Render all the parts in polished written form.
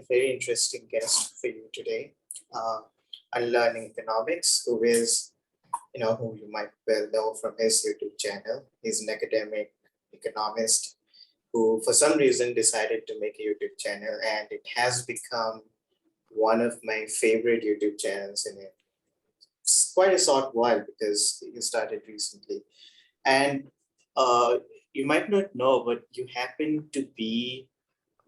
very interesting guest for you today, uh, Unlearning Economics, who is, who you might well know from his YouTube channel. He's an academic economist who, for some reason, decided to make a YouTube channel, and it has become one of my favorite YouTube channels in it. It's quite a short while because he started recently. And you might not know, but you happen to be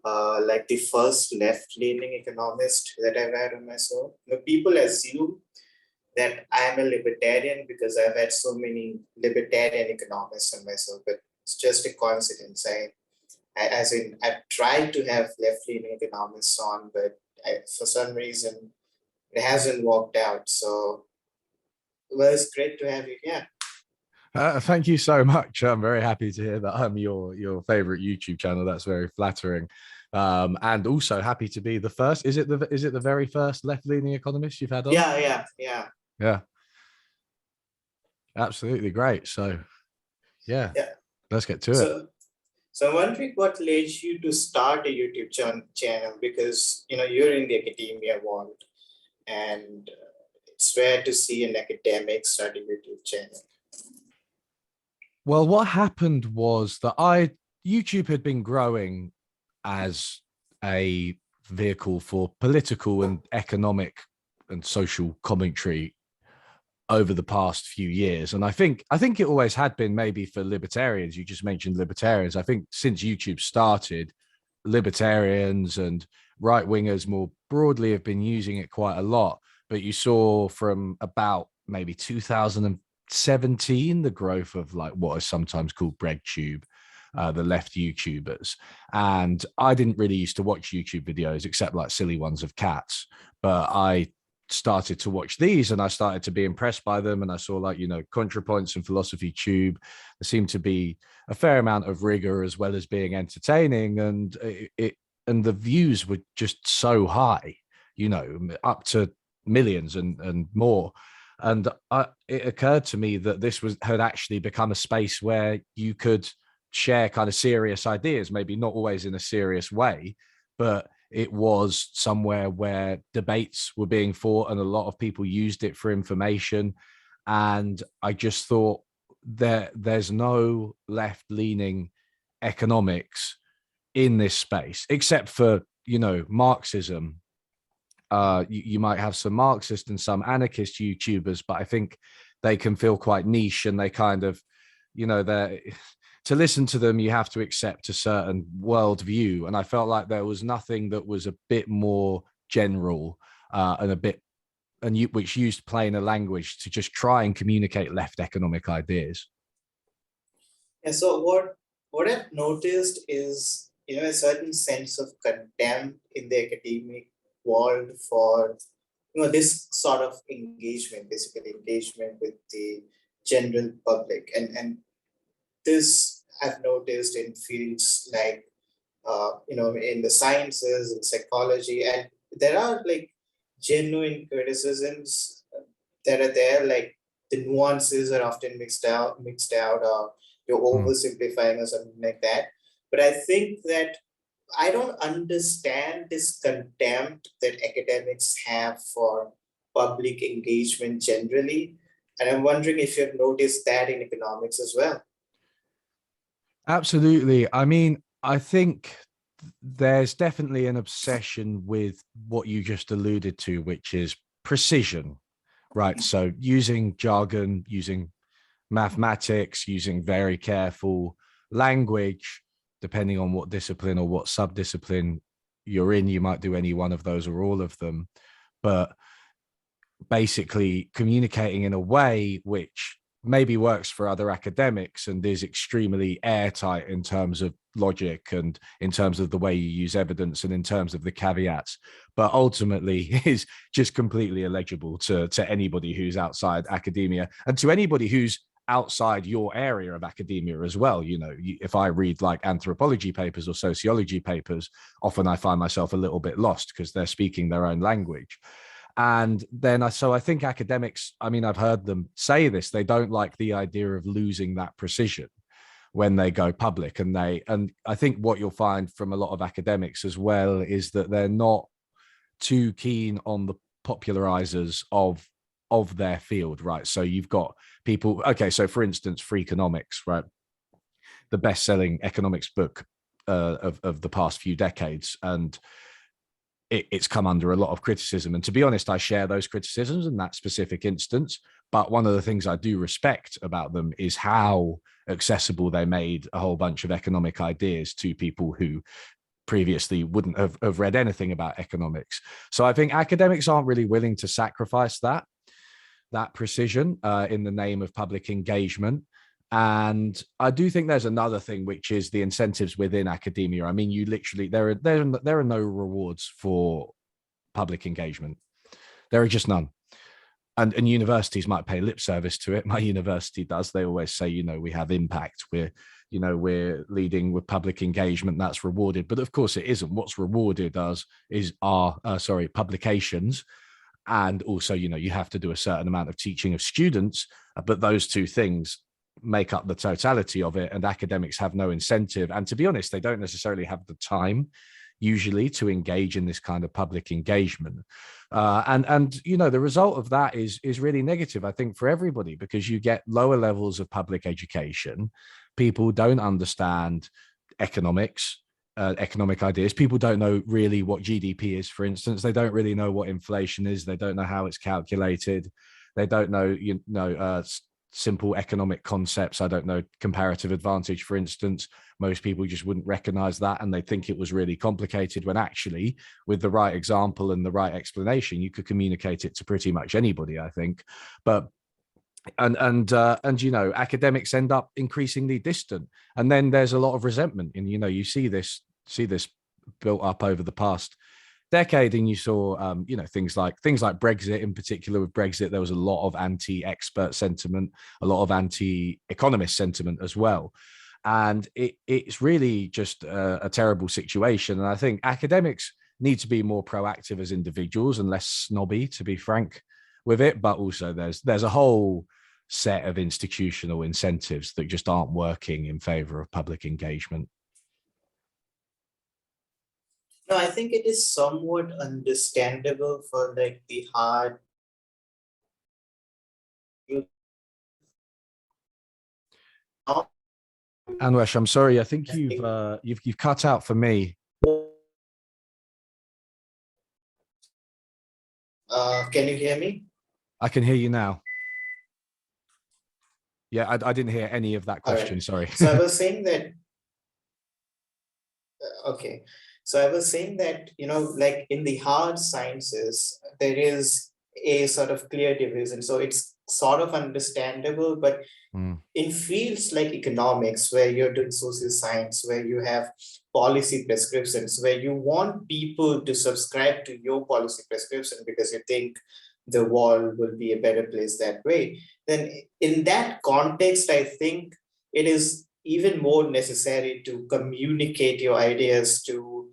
like the first left-leaning economist that I've had on my show. People assume that I'm a libertarian because I've had so many libertarian economists on my show, but it's just a coincidence. I've tried to have left-leaning economists on, but for some reason it hasn't worked out. So, well, it's great to have you here. Thank you so much. I'm very happy to hear that I'm your favorite YouTube channel. That's very flattering. And also happy to be the first. Is it the very first left-leaning economist you've had on? Yeah. Absolutely great. So yeah. Let's get to it. So I'm wondering what led you to start a YouTube channel, because you're in the academia world, and it's rare to see an academic start a YouTube channel. Well, what happened was that YouTube had been growing as a vehicle for political and economic and social commentary over the past few years. And I think it always had been, maybe for libertarians. You just mentioned libertarians. I think since YouTube started, libertarians and right-wingers more broadly have been using it quite a lot. But you saw from about maybe 2017 the growth of like what is sometimes called BreadTube, the left YouTubers. And I didn't really used to watch YouTube videos except like silly ones of cats, but I started to watch these and I started to be impressed by them. And I saw like, ContraPoints and Philosophy Tube. There seemed to be a fair amount of rigor as well as being entertaining. And and the views were just so high, up to millions and more. And it occurred to me that this had actually become a space where you could share kind of serious ideas, maybe not always in a serious way, but it was somewhere where debates were being fought and a lot of people used it for information. And I just thought there's no left-leaning economics in this space, except for, Marxism. You might have some Marxist and some anarchist YouTubers, but I think they can feel quite niche, and they kind of, to listen to them, you have to accept a certain worldview. And I felt like there was nothing that was a bit more general which used plainer language to just try and communicate left economic ideas. And so what I've noticed is, a certain sense of contempt in the academic world for, this sort of engagement, basically engagement with the general public. And this I've noticed in fields like, in the sciences and psychology, and there are like genuine criticisms that are there, like the nuances are often mixed out, or you're oversimplifying or something like that. But I think that I don't understand this contempt that academics have for public engagement generally. And I'm wondering if you've noticed that in economics as well. Absolutely. I mean, I think there's definitely an obsession with what you just alluded to, which is precision, right? So using jargon, using mathematics, using very careful language, depending on what discipline or what sub-discipline you're in. You might do any one of those or all of them, but basically communicating in a way which maybe works for other academics and is extremely airtight in terms of logic and in terms of the way you use evidence and in terms of the caveats, but ultimately is just completely illegible to anybody who's outside academia and to anybody who's outside your area of academia as well. If I read like anthropology papers or sociology papers, often I find myself a little bit lost because they're speaking their own language. And then I think academics, I mean, I've heard them say this, they don't like the idea of losing that precision when they go public. And I think what you'll find from a lot of academics as well is that they're not too keen on the popularizers of their field, right? So you've got people, okay, so for instance, Freakonomics, right? The best-selling economics book of the past few decades, and it's come under a lot of criticism. And to be honest, I share those criticisms in that specific instance. But one of the things I do respect about them is how accessible they made a whole bunch of economic ideas to people who previously wouldn't have read anything about economics. So I think academics aren't really willing to sacrifice that precision in the name of public engagement. And I do think there's another thing, which is the incentives within academia. I mean, you literally, there are no rewards for public engagement. There are just none. And universities might pay lip service to it. My university does. They always say, you know, we have impact. We're leading with public engagement. That's rewarded. But of course it isn't. What's rewarded is our publications. And also, you know, you have to do a certain amount of teaching of students, but those two things make up the totality of it, and academics have no incentive. And to be honest, they don't necessarily have the time usually to engage in this kind of public engagement. And you know, the result of that is really negative, I think, for everybody, because you get lower levels of public education. People don't understand economics, economic ideas. People don't know really what GDP is, for instance. They don't really know what inflation is. They don't know how it's calculated. They don't know, simple economic concepts. I don't know, comparative advantage, for instance. Most people just wouldn't recognize that, and they think it was really complicated, when actually, with the right example and the right explanation, you could communicate it to pretty much anybody, I think. But and you know, academics end up increasingly distant, and then there's a lot of resentment. And you know, you see this built up over the past decade, and you saw you know, things like Brexit. In particular, with Brexit, there was a lot of anti-expert sentiment, a lot of anti-economist sentiment as well, and it's really just a terrible situation. And I think academics need to be more proactive as individuals and less snobby, to be frank with it. But also there's a whole set of institutional incentives that just aren't working in favor of public engagement. No, I think it is somewhat understandable for like the hard. Anwesh, I'm sorry. I think you've cut out for me. Can you hear me? I can hear you now. Yeah, I didn't hear any of that question. Right. Sorry. So I was saying that. Okay. So I was saying that, you know, like in the hard sciences, there is a sort of clear division. So it's sort of understandable, but in fields like economics, where you're doing social science, where you have policy prescriptions, where you want people to subscribe to your policy prescription because you think the world will be a better place that way, then in that context, I think it is even more necessary to communicate your ideas to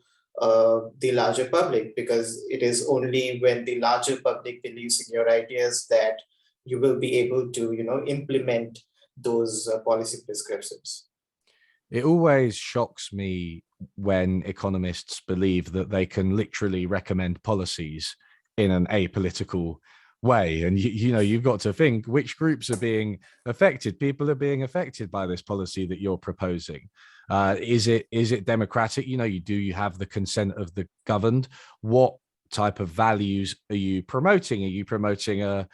the larger public, because it is only when the larger public believes in your ideas that you will be able to, you know, implement those policy prescriptions. It always shocks me when economists believe that they can literally recommend policies in an apolitical way. And you know, you've got to think, which groups are being affected? People are being affected by this policy that you're proposing. Is it democratic? You know, you have the consent of the governed. What type of values are you promoting? Are you promoting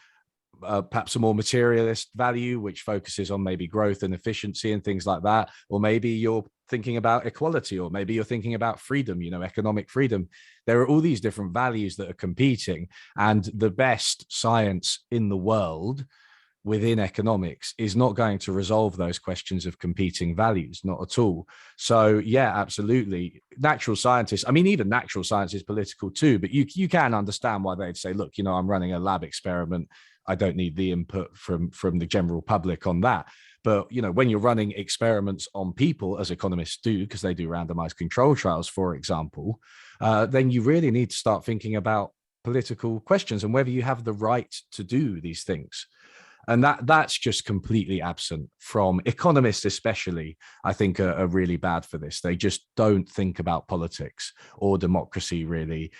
perhaps a more materialist value, which focuses on maybe growth and efficiency and things like that? Or maybe you're thinking about equality, or maybe you're thinking about freedom, you know, economic freedom. There are all these different values that are competing, and the best science in the world within economics is not going to resolve those questions of competing values, not at all. So yeah, absolutely. Natural scientists, I mean, even natural science is political too, but you can understand why they'd say, look, you know, I'm running a lab experiment. I don't need the input from the general public on that. But, you know, when you're running experiments on people, as economists do, because they do randomized control trials, for example, then you really need to start thinking about political questions and whether you have the right to do these things. And that's just completely absent from economists, especially. I think are really bad for this. They just don't think about politics or democracy, really,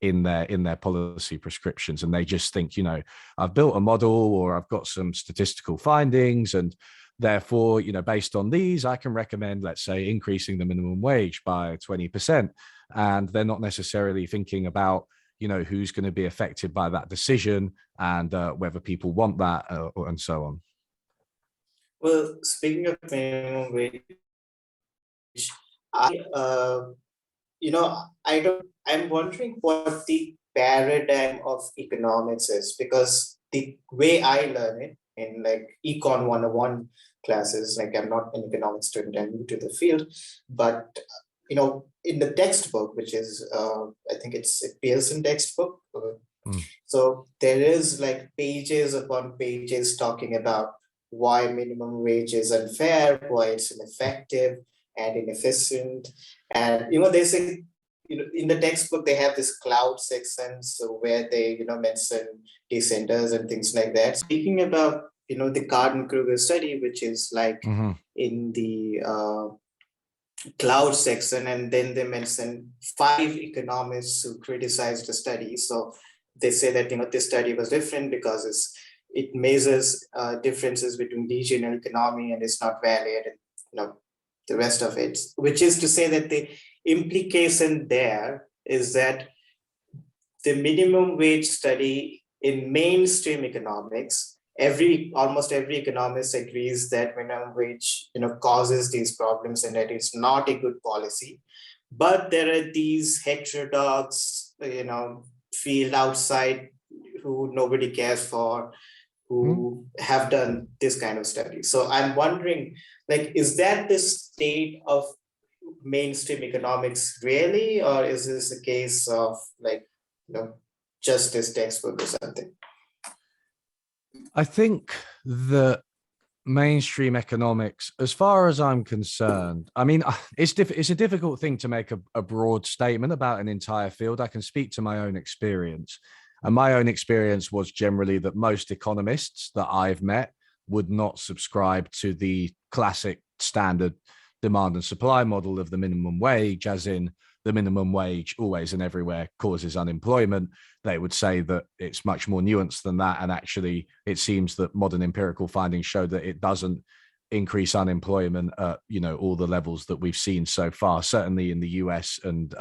in their policy prescriptions, and they just think, I've built a model or I've got some statistical findings, and therefore, based on these, I can recommend, let's say, increasing the minimum wage by 20%. And they're not necessarily thinking about, who's going to be affected by that decision, and whether people want that, and so on. Well, speaking of minimum wage, I, I'm wondering what the paradigm of economics is, because the way I learn it in like Econ 101 classes, like I'm not an economics student, I'm new to the field, but in the textbook, which is, I think it's a Pearson textbook. So there is like pages upon pages talking about why minimum wage is unfair, why it's ineffective and inefficient. And, they say, in the textbook, they have this cloud section, so where they, mention descenders and things like that. Speaking about, the Carden-Kruger study, which is like in the cloud section, and then they mention 5 economists who criticized the study. So they say that, this study was different because it measures differences between regional economy and it's not valid, and the rest of it, which is to say that the implication there is that the minimum wage study in mainstream economics, almost every economist agrees that minimum wage causes these problems and that it's not a good policy. But there are these heterodox field outside who nobody cares for, who have done this kind of study. So I'm wondering, like, is that the state of mainstream economics really, or is this a case of like, just this textbook or something? I think that mainstream economics, as far as I'm concerned, I mean, it's a difficult thing to make a broad statement about an entire field. I can speak to my own experience. And my own experience was generally that most economists that I've met would not subscribe to the classic standard demand and supply model of the minimum wage, as in the minimum wage always and everywhere causes unemployment. They would say that it's much more nuanced than that. And actually, it seems that modern empirical findings show that it doesn't increase unemployment at all the levels that we've seen so far, certainly in the US and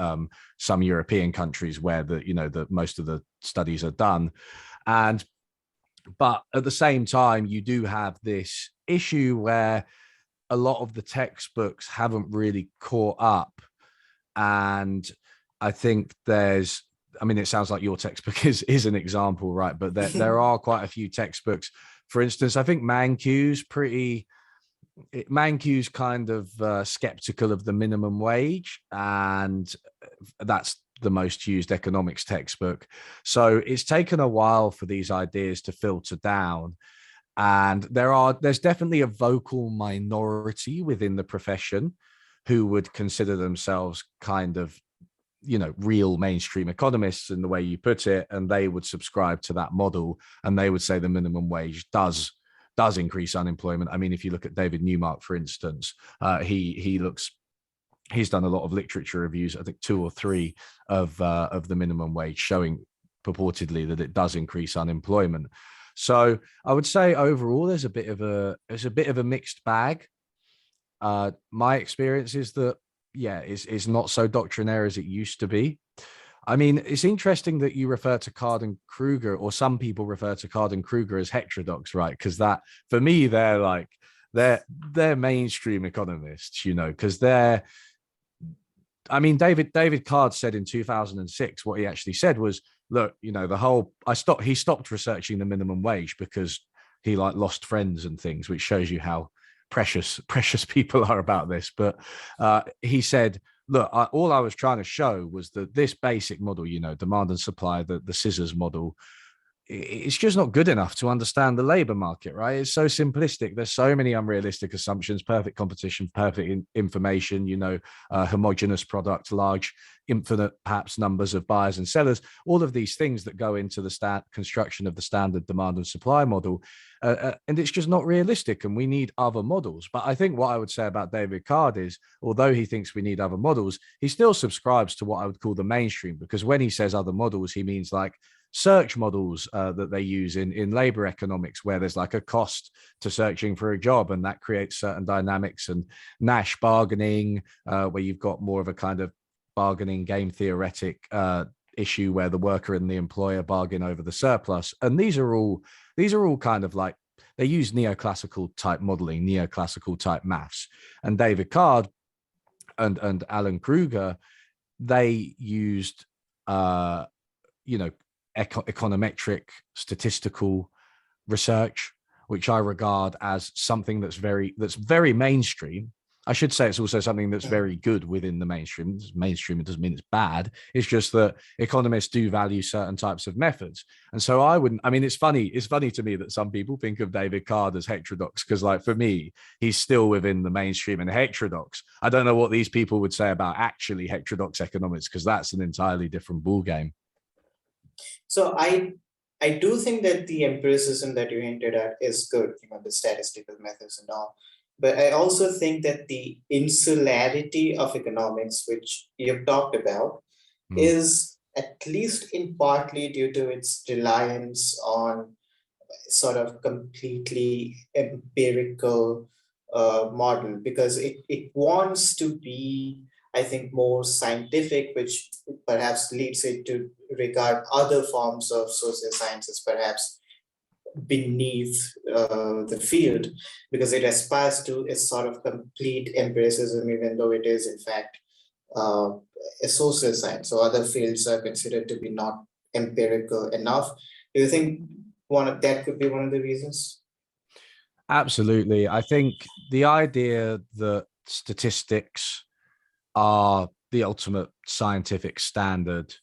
some European countries where the most of the studies are done. But at the same time, you do have this issue where a lot of the textbooks haven't really caught up. And I think it sounds like your textbook is an example, right? But there are quite a few textbooks. For instance, I think Mankiw's kind of skeptical of the minimum wage, and that's the most used economics textbook. So it's taken a while for these ideas to filter down. And there's definitely a vocal minority within the profession who would consider themselves kind of, real mainstream economists in the way you put it, and they would subscribe to that model, and they would say the minimum wage does increase unemployment. I mean, if you look at David Newmark, for instance, he's done a lot of literature reviews, I think 2 or 3 of the minimum wage, showing purportedly that it does increase unemployment. So I would say overall, there's a bit of a mixed bag. My experience is that, it's not so doctrinaire as it used to be. I mean, it's interesting that you refer to Carden-Kruger, or some people refer to Carden-Kruger as heterodox, right? Because that, for me, they're mainstream economists, because David Card said in 2006, what he actually said was, look, he stopped researching the minimum wage because he lost friends and things, which shows you how precious people are about this. But he said, look, all I was trying to show was that this basic model, demand and supply, the scissors model, it's just not good enough to understand the labor market, right? It's so simplistic. There's so many unrealistic assumptions, perfect competition, perfect information, homogenous product, large, infinite, perhaps numbers of buyers and sellers, all of these things that go into the construction of the standard demand and supply model. And it's just not realistic, and we need other models. But I think what I would say about David Card is, although he thinks we need other models, he still subscribes to what I would call the mainstream, because when he says other models, he means like search models that they use in labor economics, where there's like a cost to searching for a job, and that creates certain dynamics, and Nash bargaining, where you've got more of a kind of bargaining game theoretic issue where the worker and the employer bargain over the surplus. And these are all kind of like, they use neoclassical type modeling, neoclassical type maths. And David Card and Alan Kruger, they used econometric statistical research, which I regard as something that's very mainstream. I should say it's also something that's very good within the mainstream. Mainstream, it doesn't mean it's bad. It's just that economists do value certain types of methods. And so it's funny to me that some people think of David Card as heterodox, because like for me, he's still within the mainstream. And heterodox, I don't know what these people would say about actually heterodox economics, because that's an entirely different ballgame. So I do think that the empiricism that you hinted at is good, the statistical methods and all. But I also think that the insularity of economics, which you've talked about, is at least in partly due to its reliance on sort of completely empirical model, because it wants to be, I think, more scientific, which perhaps leads it to regard other forms of social sciences perhaps beneath the field, because it aspires to a sort of complete empiricism, even though it is in fact a social science. So other fields are considered to be not empirical enough. Do you think that could be one of the reasons? Absolutely. I think the idea that statistics are the ultimate scientific standard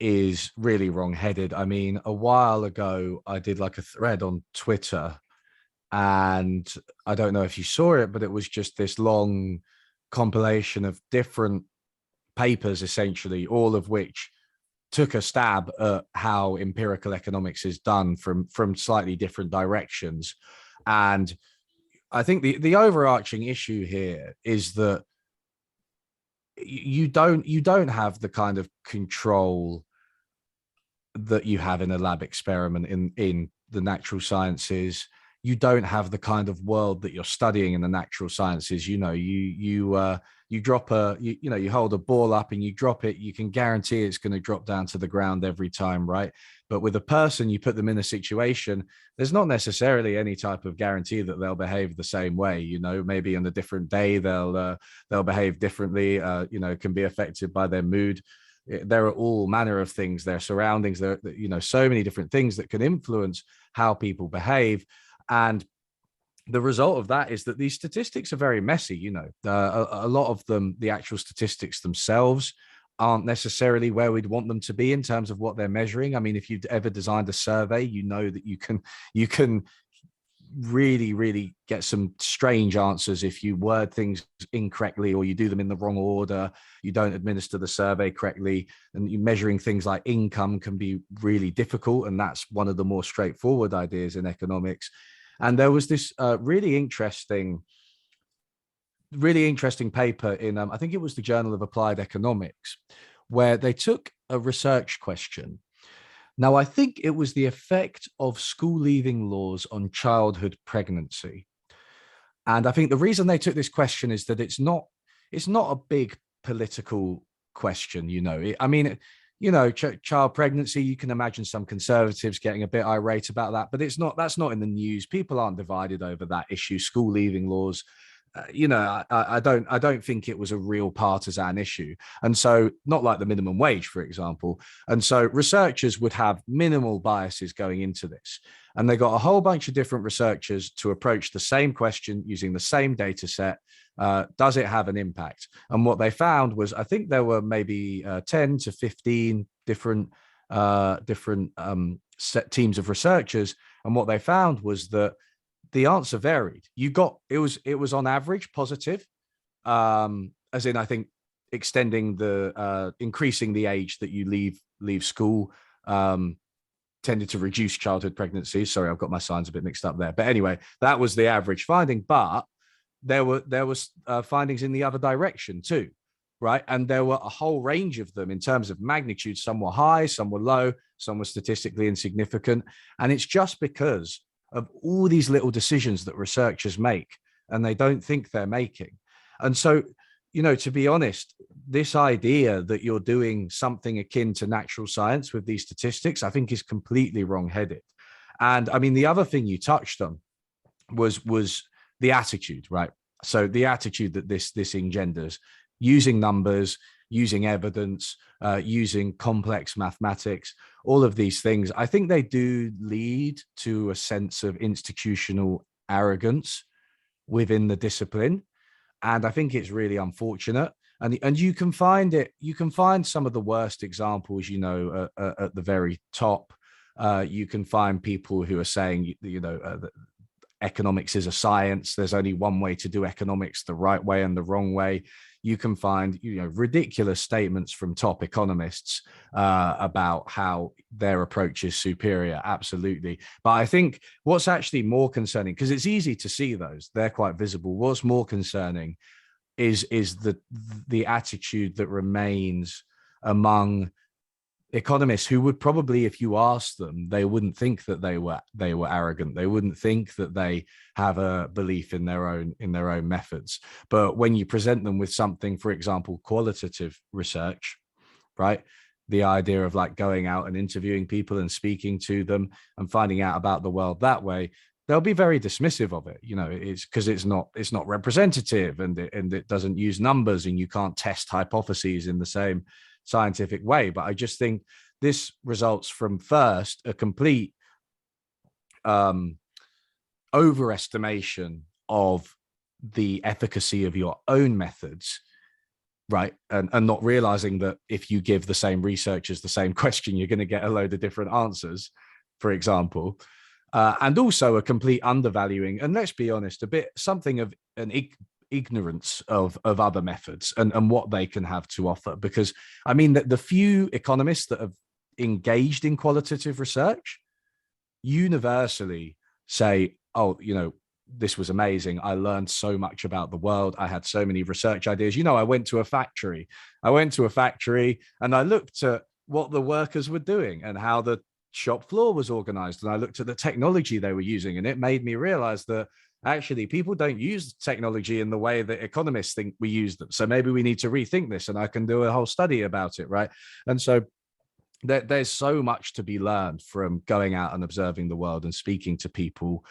is really wrong-headed. I mean, a while ago, I did like a thread on Twitter, and I don't know if you saw it, but it was just this long compilation of different papers, essentially, all of which took a stab at how empirical economics is done from slightly different directions. And I think the overarching issue here is that you don't have the kind of control that you have in a lab experiment in the natural sciences. You don't have the kind of world that you're studying in the natural sciences. You hold a ball up and you drop it, you can guarantee it's going to drop down to the ground every time, right? But with a person, you put them in a situation, there's not necessarily any type of guarantee that they'll behave the same way. Maybe on a different day they'll behave differently. Can be affected by their mood. There are all manner of things, their surroundings, there so many different things that can influence how people behave. And the result of that is that these statistics are very messy. A lot of them, the actual statistics themselves, aren't necessarily where we'd want them to be in terms of what they're measuring. I mean, if you've ever designed a survey, that you can really, really get some strange answers if you word things incorrectly, or you do them in the wrong order, you don't administer the survey correctly, and you measuring things like income can be really difficult. And that's one of the more straightforward ideas in economics. And there was this really interesting paper in, I think it was the Journal of Applied Economics, where they took a research question. Now, I think it was the effect of school leaving laws on childhood pregnancy. And I think the reason they took this question is that it's not a big political question. Child pregnancy, you can imagine some conservatives getting a bit irate about that, but that's not in the news. People aren't divided over that issue. School leaving laws, I don't think it was a real partisan issue. And so, not like the minimum wage, for example. And so researchers would have minimal biases going into this. And they got a whole bunch of different researchers to approach the same question using the same data set. Does it have an impact? And what they found was, I think there were maybe 10 to 15 different teams of researchers, and what they found was that the answer varied. It was on average positive, as in I think extending the increasing the age that you leave school tended to reduce childhood pregnancies. Sorry, I've got my signs a bit mixed up there. But anyway, that was the average finding. But there was findings in the other direction too, right? And there were a whole range of them in terms of magnitude. Some were high, some were low, some were statistically insignificant. And it's just because of all these little decisions that researchers make and they don't think they're making. And so, to be honest, this idea that you're doing something akin to natural science with these statistics, I think is completely wrongheaded. And I mean, the other thing you touched on was the attitude, right? So the attitude that this engenders, using numbers, using evidence, using complex mathematics, all of these things, I think they do lead to a sense of institutional arrogance within the discipline. And I think it's really unfortunate. And you can find some of the worst examples, at the very top. You can find people who are saying, economics is a science. There's only one way to do economics, the right way and the wrong way. You can find, ridiculous statements from top economists about how their approach is superior. Absolutely. But I think what's actually more concerning, because it's easy to see those, they're quite visible. What's more concerning is the attitude that remains among economists who would probably, if you asked them, they wouldn't think that they were arrogant. They wouldn't think that they have a belief in their own methods. But when you present them with something, for example, qualitative research, right? The idea of like going out and interviewing people and speaking to them and finding out about the world that way, they'll be very dismissive of it. It's because it's not representative and it doesn't use numbers and you can't test hypotheses in the same scientific way. But I just think this results from, first, a complete overestimation of the efficacy of your own methods, right? And not realizing that if you give the same researchers the same question, you're going to get a load of different answers, for example. And also a complete undervaluing, and let's be honest, something of an ignorance of other methods and what they can have to offer. Because I mean that the few economists that have engaged in qualitative research universally say, oh, this was amazing. I learned so much about the world. I had so many research ideas. I went to a factory and I looked at what the workers were doing and how the shop floor was organized. And I looked at the technology they were using, and it made me realize that actually people don't use technology in the way that economists think we use them. So maybe we need to rethink this, and I can do a whole study about it, right? And so there's so much to be learned from going out and observing the world and speaking to people.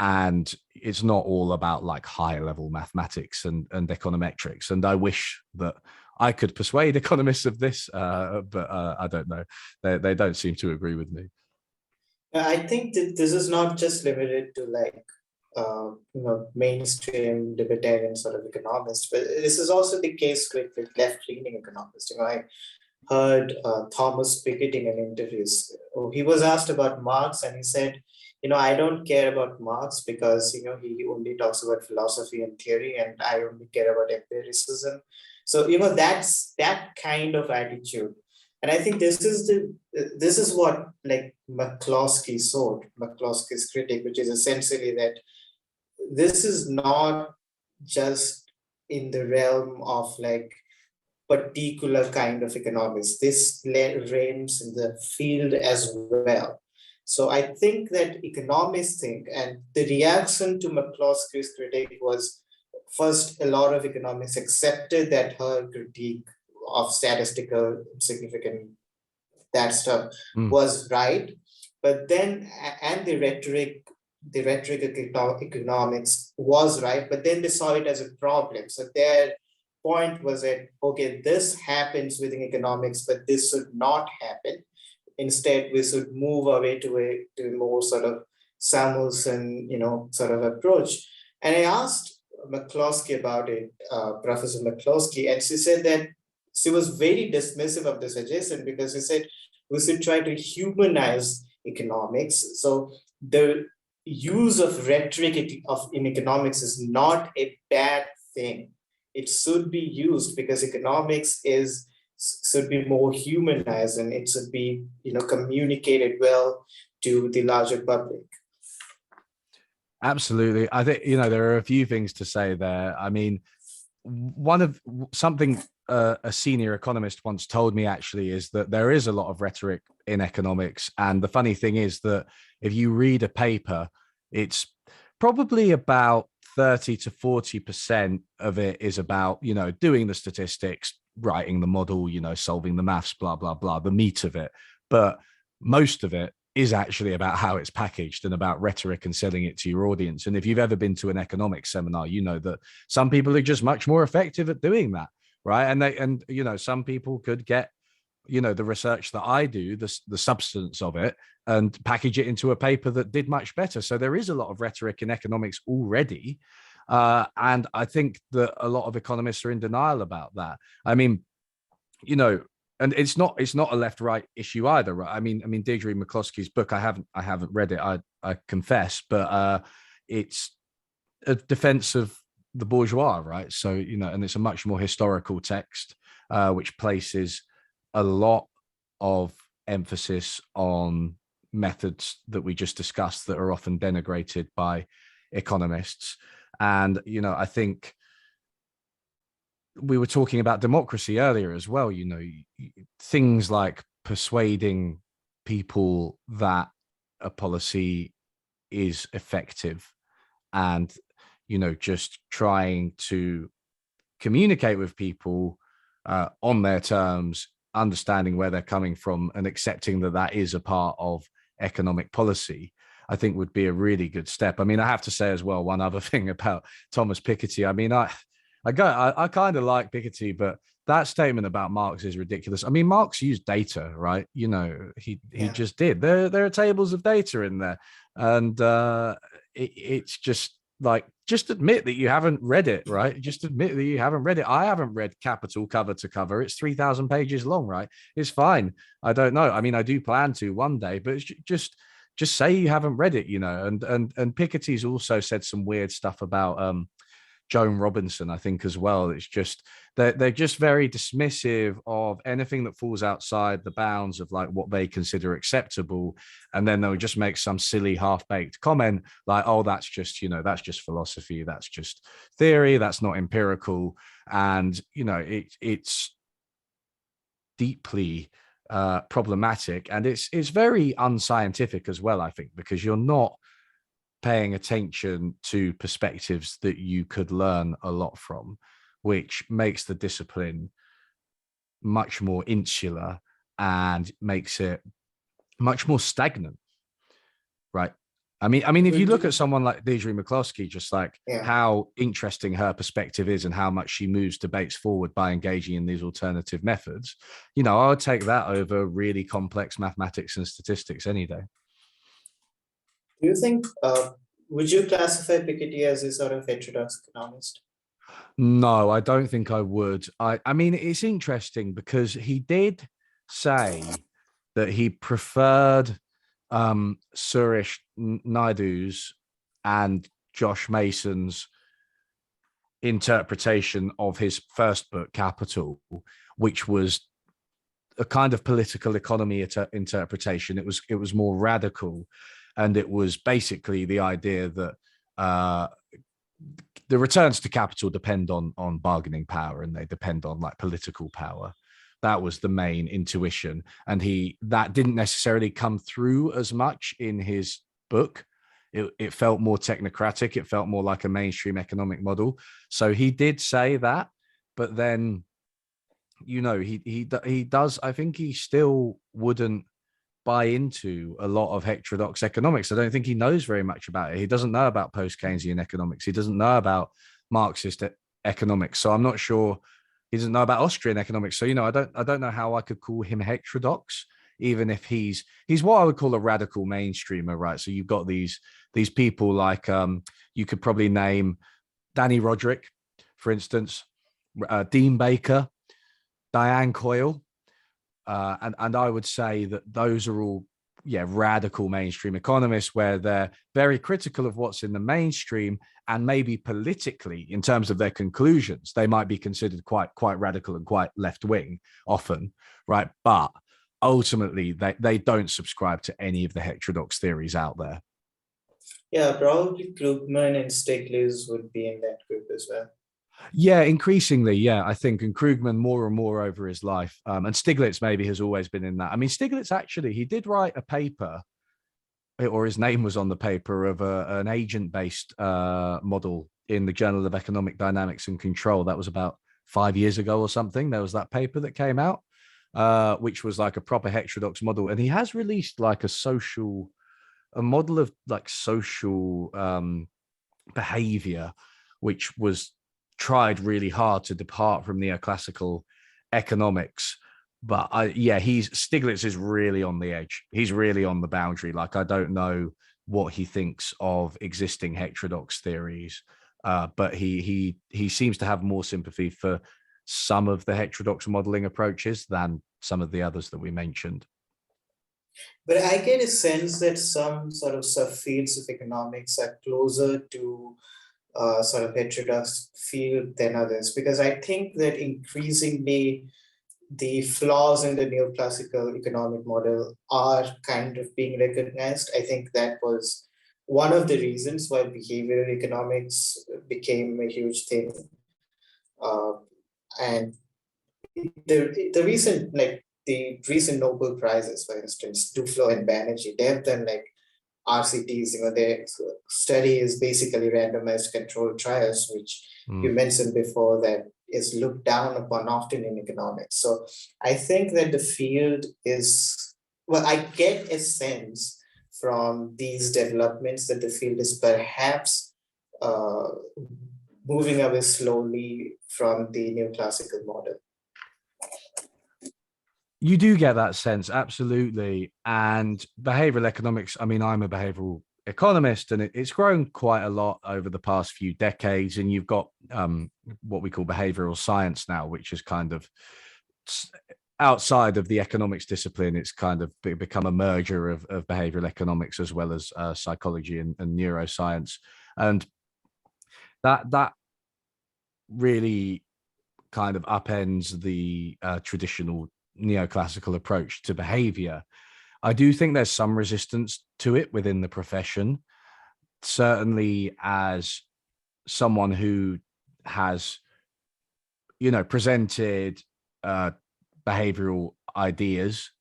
And it's not all about like high level mathematics and econometrics. And I wish that I could persuade economists of this, but I don't know. They don't seem to agree with me. I think that this is not just limited to mainstream libertarian sort of economists, but this is also the case with left-leaning economists. I heard Thomas Piketty in interviews. He was asked about Marx, and he said, I don't care about Marx because, he only talks about philosophy and theory, and I only care about empiricism. So, that's that kind of attitude. And I think this is what like McCloskey sought, McCloskey's critic, which is essentially that this is not just in the realm of like particular kind of economics. This reigns in the field as well. So I think that economists think, and the reaction to McCloskey's critique was, first, a lot of economists accepted that her critique of statistical significant, that stuff was right. But then, and the rhetoric economics was right, but then they saw it as a problem. So their point was that, okay, this happens within economics, but this should not happen. Instead, we should move away to a more sort of Samuelson, sort of approach. And I asked McCloskey about it, Professor McCloskey, and she said that she was very dismissive of the suggestion because she said we should try to humanize economics. So the use of rhetoric in economics is not a bad thing. It should be used because economics should be more humanized, and it should be communicated well to the larger public. Absolutely. I think, there are a few things to say there. I mean, something a senior economist once told me actually is that there is a lot of rhetoric in economics. And the funny thing is that if you read a paper, it's probably about 30 to 40% of it is about, doing the statistics, writing the model, solving the maths, blah, blah, blah, the meat of it. But most of it is actually about how it's packaged and about rhetoric and selling it to your audience. And if you've ever been to an economics seminar, you know that some people are just much more effective at doing that, right? And some people could get, the research that I do, the substance of it, and package it into a paper that did much better. So there is a lot of rhetoric in economics already. And I think that a lot of economists are in denial about that. I mean, and it's not a left-right issue either, right? I mean, Deirdre McCloskey's book, I haven't read it, I confess, but it's a defense of the bourgeois, right? So, and it's a much more historical text, which places a lot of emphasis on methods that we just discussed that are often denigrated by economists. And, I think we were talking about democracy earlier as well, things like persuading people that a policy is effective and, just trying to communicate with people on their terms, understanding where they're coming from and accepting that that is a part of economic policy, I think would be a really good step. I mean, I have to say as well, one other thing about Thomas Piketty. I mean, I kind of like Piketty, but that statement about Marx is ridiculous. I mean, Marx used data, right? He just did. There are tables of data in there, and it's just like, just admit that you haven't read it, right? Just admit that you haven't read it. I haven't read Capital cover to cover. It's 3,000 pages long, right? It's fine. I don't know. I mean, I do plan to one day, but it's just say you haven't read it, And Piketty's also said some weird stuff about Joan Robinson, I think, as well. It's just they're just very dismissive of anything that falls outside the bounds of like what they consider acceptable, and then they'll just make some silly half-baked comment like, "Oh, that's just that's just philosophy, that's just theory, that's not empirical," and it's deeply problematic, and it's very unscientific as well, I think, because you're not paying attention to perspectives that you could learn a lot from, which makes the discipline much more insular and makes it much more stagnant, right? I mean, if you look at someone like Deirdre McCloskey, just like how interesting her perspective is and how much she moves debates forward by engaging in these alternative methods, I would take that over really complex mathematics and statistics any day. Do you think, would you classify Piketty as a sort of heterodox economist? No, I don't think I would. I mean, it's interesting because he did say that he preferred Suresh Naidu's and Josh Mason's interpretation of his first book, Capital, which was a kind of political economy interpretation. It was more radical. And it was basically the idea that the returns to capital depend on bargaining power, and they depend on like political power. That was the main intuition. And that didn't necessarily come through as much in his book. It felt more technocratic. It felt more like a mainstream economic model. So he did say that, but then, he does, I think he still wouldn't buy into a lot of heterodox economics. I don't think he knows very much about it. He doesn't know about post-Keynesian economics. He doesn't know about Marxist economics. So I'm not sure. He doesn't know about Austrian economics. So, I don't know how I could call him heterodox, even if he's what I would call a radical mainstreamer, right? So you've got these people like you could probably name Danny Roderick, for instance, Dean Baker, Diane Coyle. And I would say that those are all, radical mainstream economists, where they're very critical of what's in the mainstream, and maybe politically, in terms of their conclusions, they might be considered quite radical and quite left wing often, right? But ultimately, they don't subscribe to any of the heterodox theories out there. Yeah, probably Krugman and Stiglitz would be in that group as well. Yeah, increasingly, yeah, I think, and Krugman more and more over his life, and Stiglitz maybe has always been in that. I mean, Stiglitz actually, he did write a paper, or his name was on the paper, of an agent-based model in the Journal of Economic Dynamics and Control. That was about 5 years ago or something. There was that paper that came out, which was like a proper heterodox model, and he has released like a model of like social behavior, which was tried really hard to depart from neoclassical economics. But Stiglitz is really on the edge. He's really on the boundary. Like, I don't know what he thinks of existing heterodox theories, but he seems to have more sympathy for some of the heterodox modeling approaches than some of the others that we mentioned. But I get a sense that some sort of subfields of economics are closer to sort of heterodox field than others, because I think that increasingly the flaws in the neoclassical economic model are kind of being recognized. I think that was one of the reasons why behavioral economics became a huge thing. And the recent Nobel Prizes, for instance, Duflo and Banerjee, they have done like RCTs, their study is basically randomized controlled trials, which you mentioned before, that is looked down upon often in economics. So I think that the field is, well, I get a sense from these developments that the field is perhaps moving away slowly from the neoclassical model. You do get that sense, absolutely. And behavioral economics, I mean, I'm a behavioral economist, and it's grown quite a lot over the past few decades. And you've got what we call behavioral science now, which is kind of outside of the economics discipline. It's kind of become a merger of behavioral economics as well as psychology and neuroscience. And that really kind of upends the traditional neoclassical approach to behavior. I do think there's some resistance to it within the profession, certainly as someone who has, presented behavioral ideas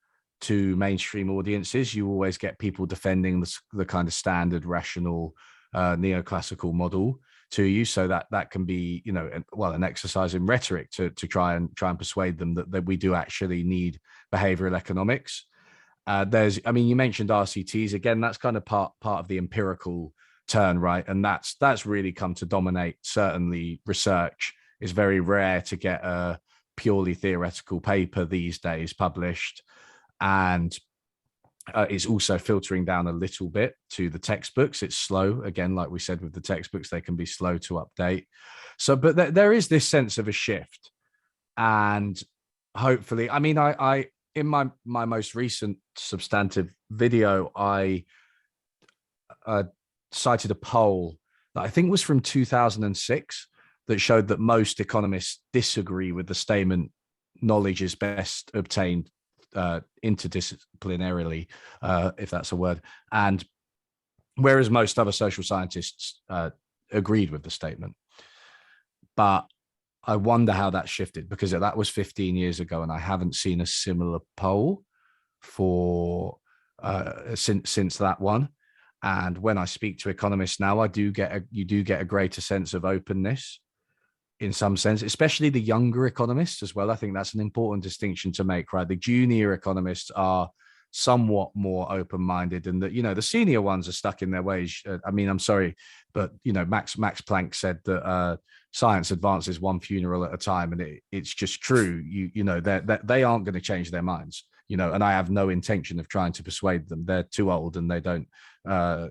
to mainstream audiences. You always get people defending the kind of standard rational neoclassical model to you, so that can be an exercise in rhetoric to try and persuade them that we do actually need behavioral economics. You mentioned RCTs again. That's kind of part of the empirical turn, right? And that's really come to dominate. Certainly, research is very rare to get a purely theoretical paper these days published, and it's also filtering down a little bit to the textbooks. It's slow, again, like we said with the textbooks, they can be slow to update. So, but there is this sense of a shift, and hopefully, I in my most recent substantive video, I cited a poll that I think was from 2006 that showed that most economists disagree with the statement, knowledge is best obtained interdisciplinarily, if that's a word. And whereas most other social scientists agreed with the statement. But I wonder how that shifted, because that was 15 years ago, and I haven't seen a similar poll for since that one. And when I speak to economists now, you do get a greater sense of openness in some sense, especially the younger economists as well. I think that's an important distinction to make, right? The junior economists are somewhat more open-minded, and that, the senior ones are stuck in their ways. I'm sorry, but Max Planck said that science advances one funeral at a time, and it's just true. They aren't going to change their minds, and I have no intention of trying to persuade them. They're too old, and they don't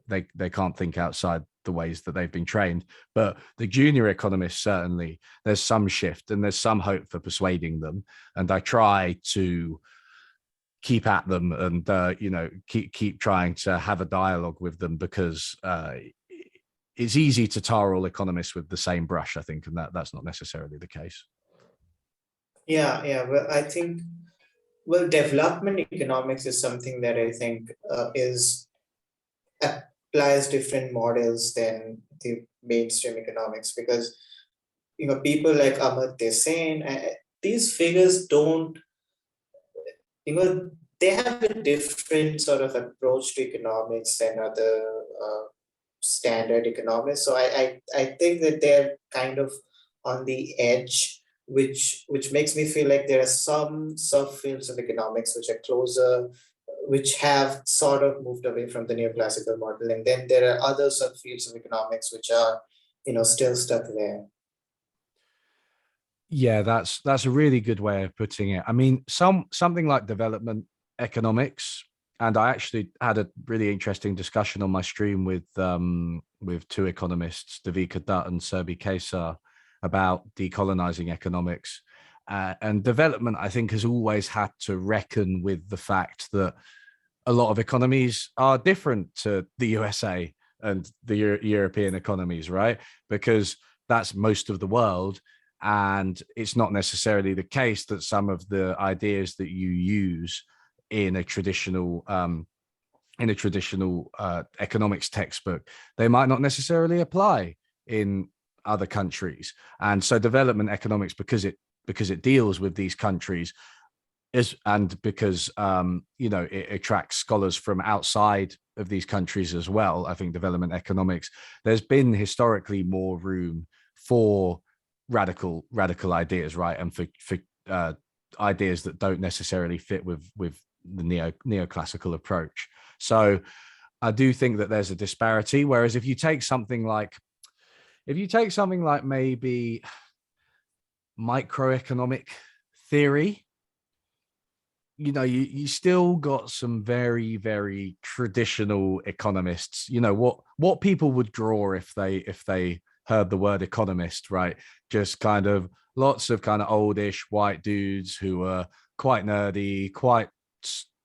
they can't think outside the ways that they've been trained. But the junior economists, certainly there's some shift and there's some hope for persuading them, and I try to keep at them and keep trying to have a dialogue with them, because it's easy to tar all economists with the same brush, I think, and that's not necessarily the case. Yeah. Well, I think, well, development economics is something that I think is applies different models than the mainstream economics, because people like Amartya Sen, these figures don't, they have a different sort of approach to economics than other standard economists. So I think that they're kind of on the edge, which makes me feel like there are some subfields of economics which are closer, which have sort of moved away from the neoclassical model, and then there are other subfields of economics which are still stuck there. Yeah, that's a really good way of putting it. I mean, something like development economics, and I actually had a really interesting discussion on my stream with two economists, Devika Dutt and Serbi Kesar, about decolonizing economics. And development, I think, has always had to reckon with the fact that a lot of economies are different to the USA and the European economies, right? Because that's most of the world. And it's not necessarily the case that some of the ideas that you use in a traditional economics textbook, they might not necessarily apply in other countries. And so development economics, because it deals with these countries, and because it attracts scholars from outside of these countries as well, I think development economics, there's been historically more room for radical ideas, right? And for ideas that don't necessarily fit with the neoclassical approach. So I do think that there's a disparity. Whereas if you take something like maybe microeconomic theory, you still got some very, very traditional economists. What people would draw if they heard the word economist, right? Just kind of lots of kind of oldish white dudes who are quite nerdy, quite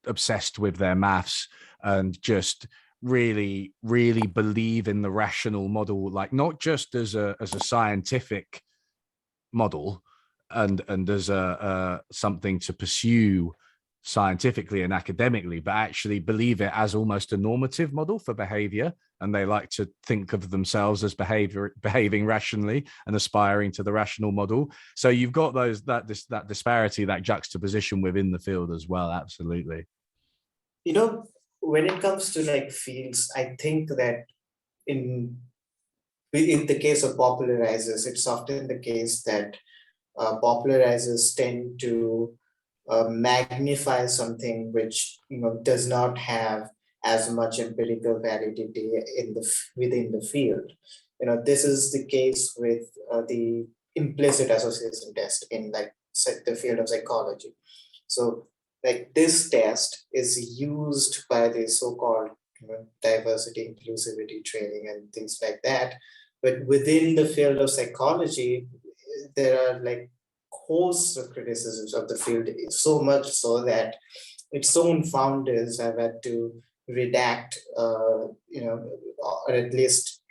obsessed with their maths, and just really, really believe in the rational model, like not just as a scientific model and as a something to pursue scientifically and academically, but actually believe it as almost a normative model for behavior. And they like to think of themselves as behaving rationally and aspiring to the rational model. So you've got that disparity, that juxtaposition within the field as well. Absolutely. When it comes to like fields, I think that in the case of popularizers, it's often the case that popularizers tend to magnify something which does not have as much empirical validity within the field. This is the case with the implicit association test in the field of psychology. So like this test is used by the so-called diversity inclusivity training and things like that. But within the field of psychology, there are like hosts of criticisms of the field, so much so that its own founders have had to redact, or at least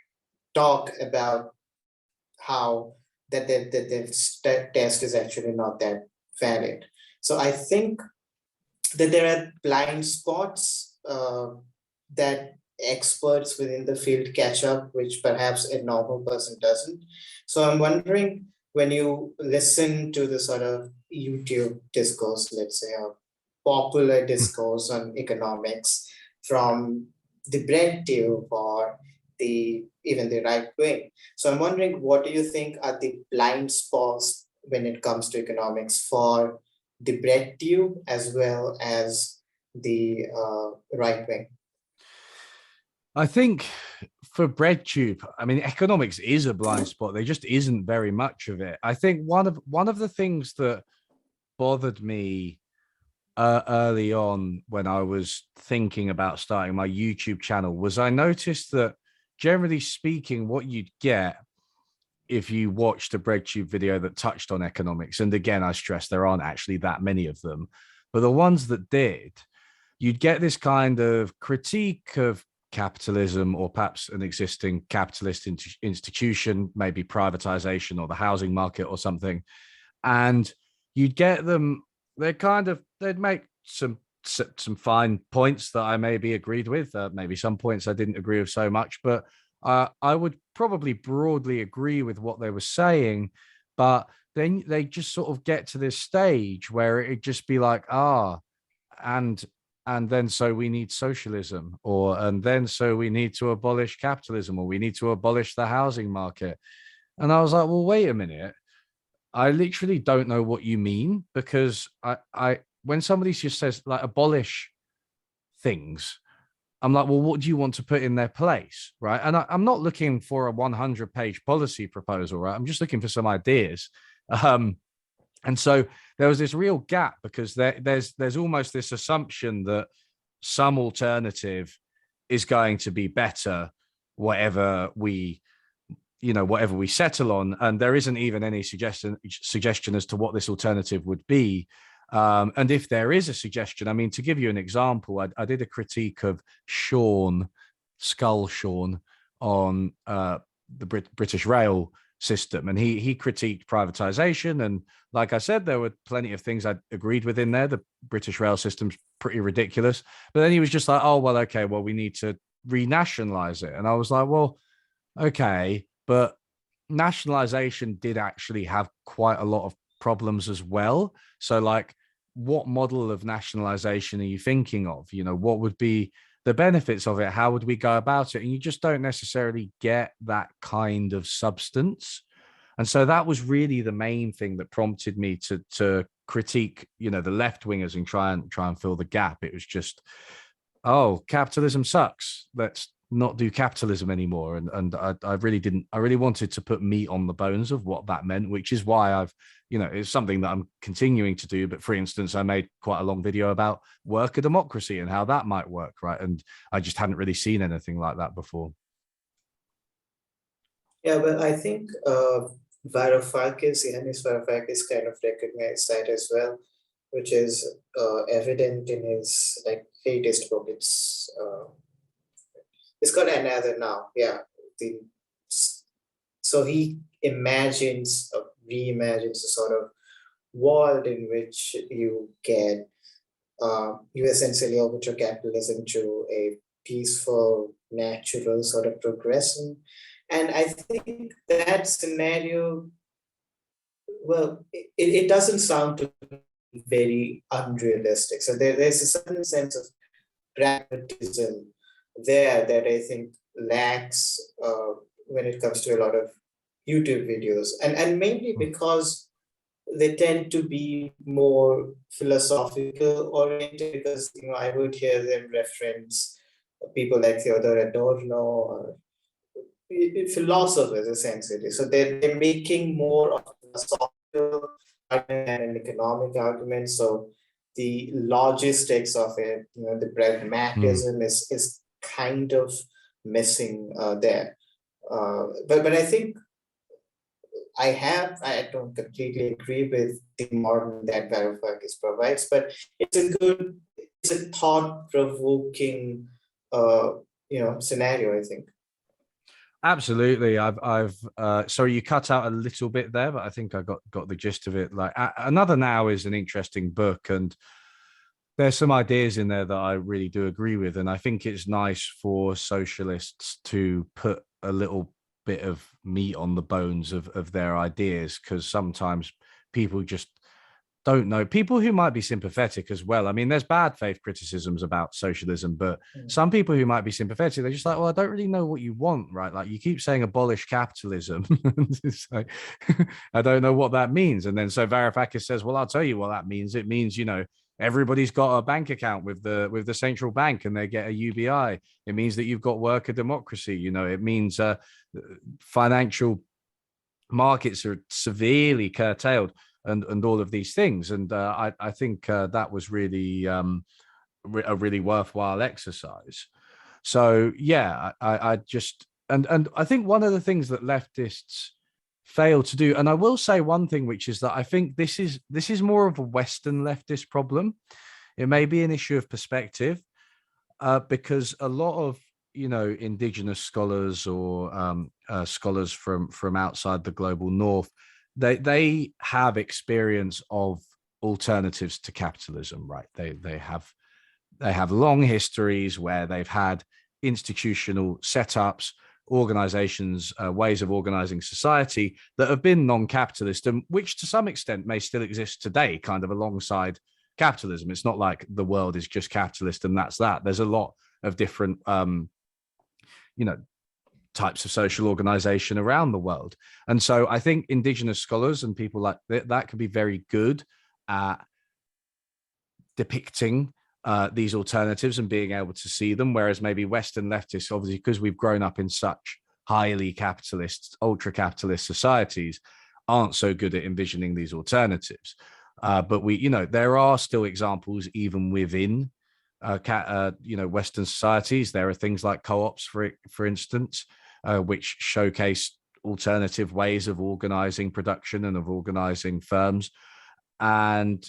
talk about how that test is actually not that valid. So I think that there are blind spots that experts within the field catch up, which perhaps a normal person doesn't. So I'm wondering, when you listen to the sort of YouTube discourse, let's say, or popular discourse on economics from the bread tube or even the right wing. So I'm wondering, what do you think are the blind spots when it comes to economics for the bread tube as well as the right wing? I think for BreadTube, I mean, economics is a blind spot. There just isn't very much of it. I think one of the things that bothered me early on when I was thinking about starting my YouTube channel was I noticed that, generally speaking, what you'd get if you watched a BreadTube video that touched on economics, and again, I stress there aren't actually that many of them, but the ones that did, you'd get this kind of critique of capitalism, or perhaps an existing capitalist institution, maybe privatization or the housing market or something. And you'd get them, they'd make some fine points that I maybe agreed with, maybe some points I didn't agree with so much, but I would probably broadly agree with what they were saying. But then they just sort of get to this stage where it'd just be like, and then so we need socialism, or and then so we need to abolish capitalism, or we need to abolish the housing market. And I was like, well, wait a minute, I literally don't know what you mean, because I when somebody just says like abolish things, I'm like, well, what do you want to put in their place, right? And I'm not looking for a 100-page policy proposal, right? I'm just looking for some ideas. And so there was this real gap, because there's almost this assumption that some alternative is going to be better, whatever we settle on, and there isn't even any suggestion as to what this alternative would be. And if there is a suggestion, I mean, to give you an example, I did a critique of Skull Sean, on the British rail system, and he critiqued privatization. And like I said, there were plenty of things I agreed with in there. The British rail system's pretty ridiculous. But then he was just like, oh, well, okay, well, we need to renationalize it. And I was like, well, okay, but nationalization did actually have quite a lot of problems as well. So like, what model of nationalization are you thinking of? What would be the benefits of it? How would we go about it? And you just don't necessarily get that kind of substance. And so that was really the main thing that prompted me to critique, the left wingers, and try and fill the gap. It was just, oh, capitalism sucks, let's not do capitalism anymore. And I really wanted to put meat on the bones of what that meant, which is why it's something that I'm continuing to do. But for instance, I made quite a long video about worker democracy and how that might work, right? And I just hadn't really seen anything like that before. Yeah, well, I think Yanis Varoufakis kind of recognized that as well, which is evident in his latest book. It's called Another Now. Yeah. So he reimagines a sort of world in which you essentially overthrow capitalism to a peaceful, natural sort of progression. And I think that scenario, well, it doesn't sound very unrealistic. So there's a certain sense of pragmatism there that I think lacks when it comes to a lot of YouTube videos, and mainly because they tend to be more philosophical oriented, because I would hear them reference people like Theodor Adorno, or philosophers essentially. So they're making more of a philosophical argument and an economic argument. So the logistics of it, the pragmatism is kind of missing there. But I think I don't completely agree with the model that Varoufakis provides, but it's a thought-provoking scenario, I think. Absolutely. I've sorry, you cut out a little bit there, but I think I got the gist of it. Like, Another Now is an interesting book, and there's some ideas in there that I really do agree with. And I think it's nice for socialists to put a little bit of meat on the bones of their ideas, because sometimes people just don't know. People who might be sympathetic as well. I mean, there's bad faith criticisms about socialism, but some people who might be sympathetic, they're just like, well, I don't really know what you want, right? Like, you keep saying abolish capitalism. It's like, I don't know what that means. And then so Varoufakis says, well, I'll tell you what that means. It means, everybody's got a bank account with the central bank, and they get a UBI. It means that you've got worker democracy. It means financial markets are severely curtailed, and all of these things. And I think that was really a really worthwhile exercise. So yeah, I just and I think one of the things that leftists fail to do. And I will say one thing, which is that I think this is more of a Western leftist problem. It may be an issue of perspective, because a lot of indigenous scholars or scholars from outside the global north, they have experience of alternatives to capitalism, right? They have long histories where they've had institutional setups, organizations, ways of organizing society that have been non-capitalist, and which to some extent may still exist today, kind of alongside capitalism. It's not like the world is just capitalist and that's that. There's a lot of different types of social organization around the world. And so I think indigenous scholars and people like that can be very good at depicting these alternatives and being able to see them, whereas maybe Western leftists, obviously because we've grown up in such highly capitalist, ultra capitalist societies, aren't so good at envisioning these alternatives. But there are still examples even within Western societies. There are things like co-ops, for instance, which showcase alternative ways of organizing production and of organizing firms. And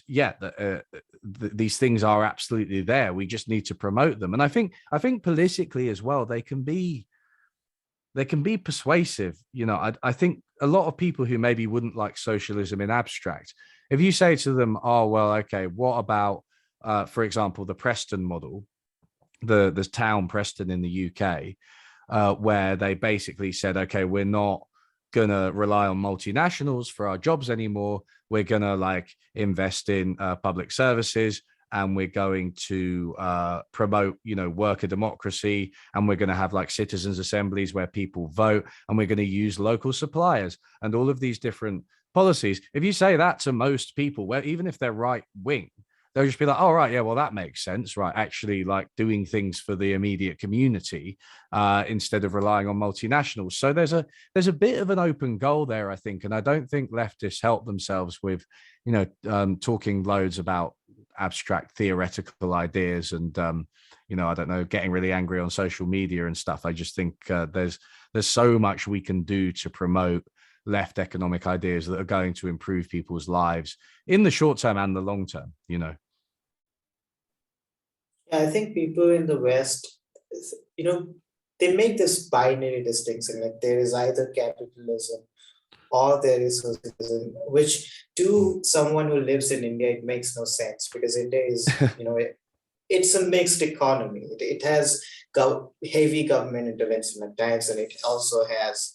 these things are absolutely there. We just need to promote them. And I think politically as well, they can be persuasive. I think a lot of people who maybe wouldn't like socialism in abstract, if you say to them, oh, well, okay, what about, for example, the Preston model, the town Preston in the UK, where they basically said, okay, we're not going to rely on multinationals for our jobs anymore. We're going to invest in public services, and we're going to promote, worker democracy, and we're going to have citizens assemblies where people vote, and we're going to use local suppliers and all of these different policies. If you say that to most people, where even if they're right wing, they'll just be like, oh, right, yeah, well, that makes sense, right? Actually, doing things for the immediate community instead of relying on multinationals. So there's a bit of an open goal there, I think. And I don't think leftists help themselves with, talking loads about abstract theoretical ideas and, I don't know, getting really angry on social media and stuff. I just think there's so much we can do to promote left economic ideas that are going to improve people's lives in the short term and the long term. I think people in the West, they make this binary distinction, there is either capitalism or there is socialism, which to someone who lives in India, it makes no sense, because India is, it's a mixed economy. It has heavy government intervention at times, and it also has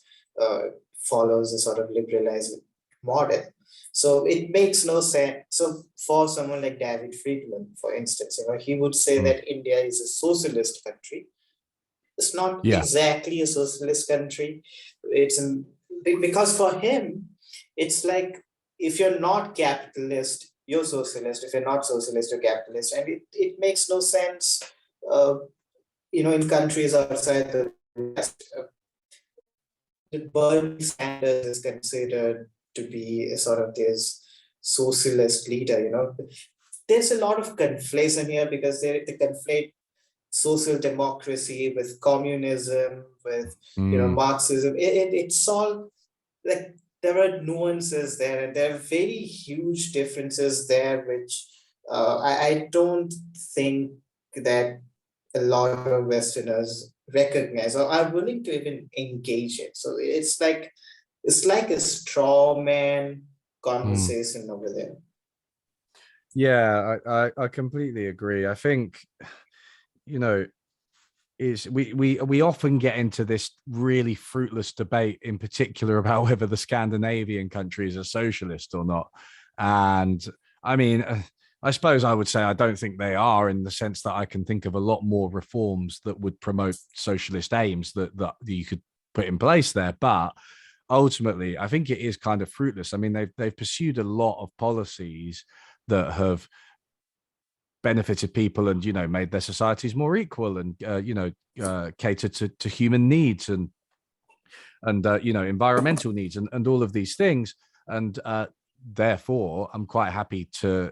follows a sort of liberalized model. So it makes no sense. So for someone like David Friedman, for instance, he would say that India is a socialist country. It's not exactly a socialist country. Because for him, it's like, if you're not capitalist, you're socialist. If you're not socialist, you're capitalist. And it makes no sense, in countries outside the West. Bernie Sanders is considered to be a sort of this socialist leader. There's a lot of conflation here, because they conflate social democracy with communism, with Marxism. It's all there are nuances there, and there are very huge differences there, which I don't think that a lot of Westerners recognize or are willing to even engage it. So it's like a straw man conversation over there. Yeah, I completely agree. I think, is we often get into this really fruitless debate, in particular about whether the Scandinavian countries are socialist or not. And I mean, I suppose I would say I don't think they are, in the sense that I can think of a lot more reforms that would promote socialist aims that you could put in place there. But ultimately, I think it is kind of fruitless. I mean, they've pursued a lot of policies that have benefited people and, made their societies more equal and, catered to human needs and environmental needs and all of these things. And therefore I'm quite happy to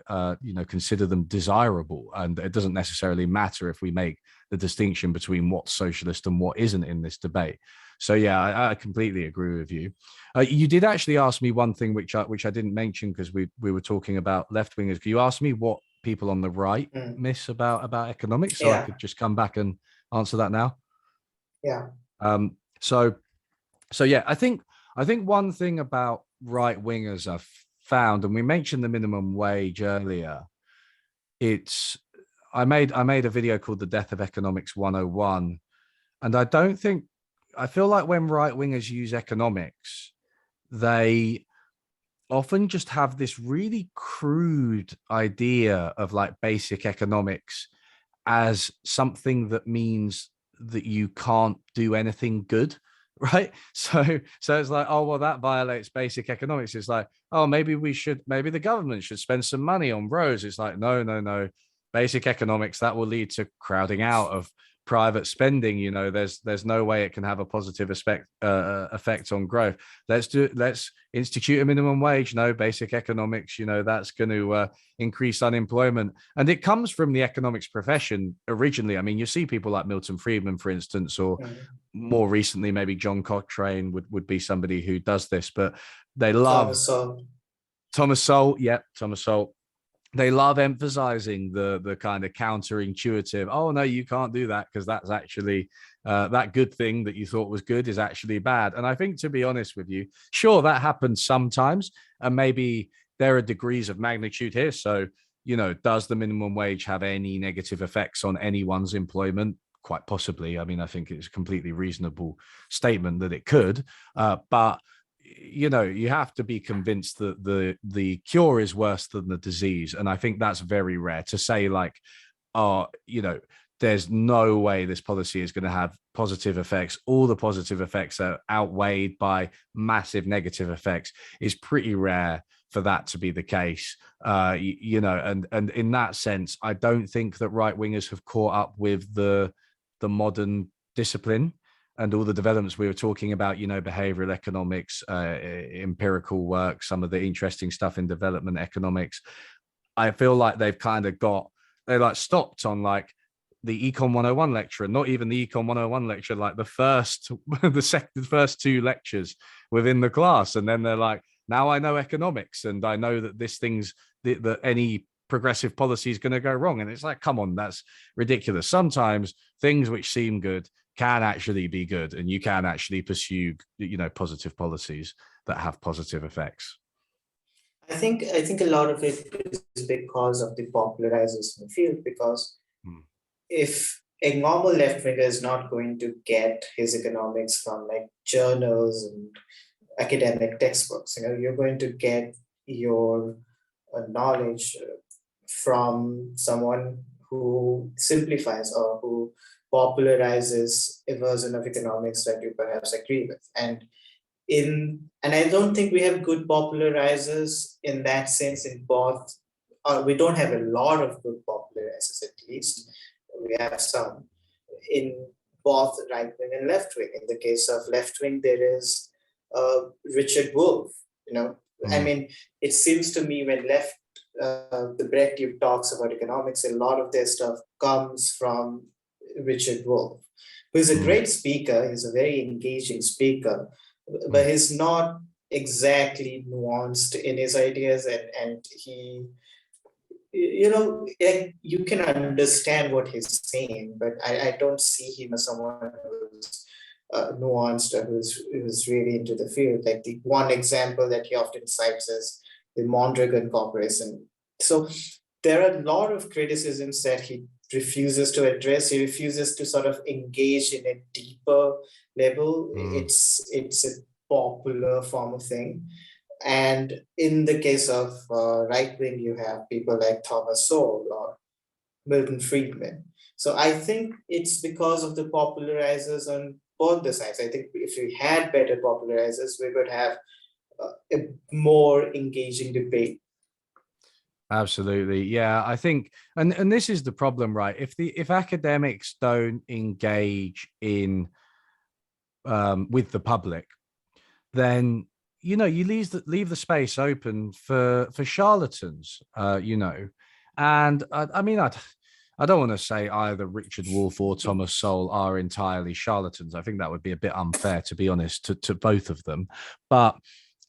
consider them desirable, and it doesn't necessarily matter if we make the distinction between what's socialist and what isn't in this debate. So yeah, I completely agree with you. You did actually ask me one thing which I didn't mention, because we were talking about left wingers. You asked me what people on the right miss about economics, so I could just come back and answer that now. Yeah. So yeah, I think one thing about right wingers I've found, and we mentioned the minimum wage earlier, I made a video called The Death of Economics 101, and I feel like when right wingers use economics, they often just have this really crude idea of like basic economics as something that means that you can't do anything good, right? So it's like, oh well, that violates basic economics. It's like, oh, maybe the government should spend some money on roads. It's like, no, basic economics, that will lead to crowding out of private spending. There's no way it can have a positive effect on growth. Let's institute a minimum wage. No, basic economics, that's going to increase unemployment. And it comes from the economics profession originally. I mean, you see people like Milton Friedman, for instance, or more recently maybe John Cochrane would be somebody who does this, but they love Thomas Sowell. Thomas Sowell. They love emphasizing the kind of counterintuitive, oh no, you can't do that because that's actually that good thing that you thought was good is actually bad. And I think, to be honest with you, sure, that happens sometimes, and maybe there are degrees of magnitude here. So, does the minimum wage have any negative effects on anyone's employment? Quite possibly. I mean, I think it's a completely reasonable statement that it could, but you have to be convinced that the cure is worse than the disease. And I think that's very rare to say, like, there's no way this policy is going to have positive effects. All the positive effects are outweighed by massive negative effects. Is pretty rare for that to be the case. And in that sense, I don't think that right wingers have caught up with the modern discipline and all the developments we were talking about, behavioral economics, empirical work, some of the interesting stuff in development economics. I feel like they've kind of stopped on like the Econ 101 lecture, and not even the Econ 101 lecture, like the first two lectures within the class. And then they're like, now I know economics, and I know that that any progressive policy is going to go wrong. And it's like, come on, that's ridiculous. Sometimes things which seem good can actually be good, and you can actually pursue positive policies that have positive effects. I think a lot of it is because of the popularizers in the field, because if a normal left winger is not going to get his economics from like journals and academic textbooks, you're going to get your knowledge from someone who simplifies or who popularizes a version of economics that you perhaps agree with. And I don't think we have good popularizers in that sense in both. We don't have a lot of good popularizers, at least. We have some in both right wing and left wing. In the case of left wing, there is Richard Wolff. I mean, it seems to me when the Brecht Tube talks about economics, a lot of their stuff comes from Richard Wolff, who is a great speaker. He's a very engaging speaker, but he's not exactly nuanced in his ideas, and he, you can understand what he's saying, but I don't see him as someone who's nuanced or who's really into the field. Like the one example that he often cites is the Mondragon Corporation. So there are a lot of criticisms that he refuses to address. He refuses to sort of engage in a deeper level. It's a popular form of thing. And in the case of right wing, you have people like Thomas Sowell or Milton Friedman. So I think it's because of the popularizers on both the sides. I think if we had better popularizers, we would have a more engaging debate. Absolutely. Yeah, I think, and this is the problem, right? If academics don't engage in with the public, then you leave the space open for charlatans, and I mean, I don't want to say either Richard Wolff or Thomas Sowell are entirely charlatans. I think that would be a bit unfair, to be honest, to both of them. But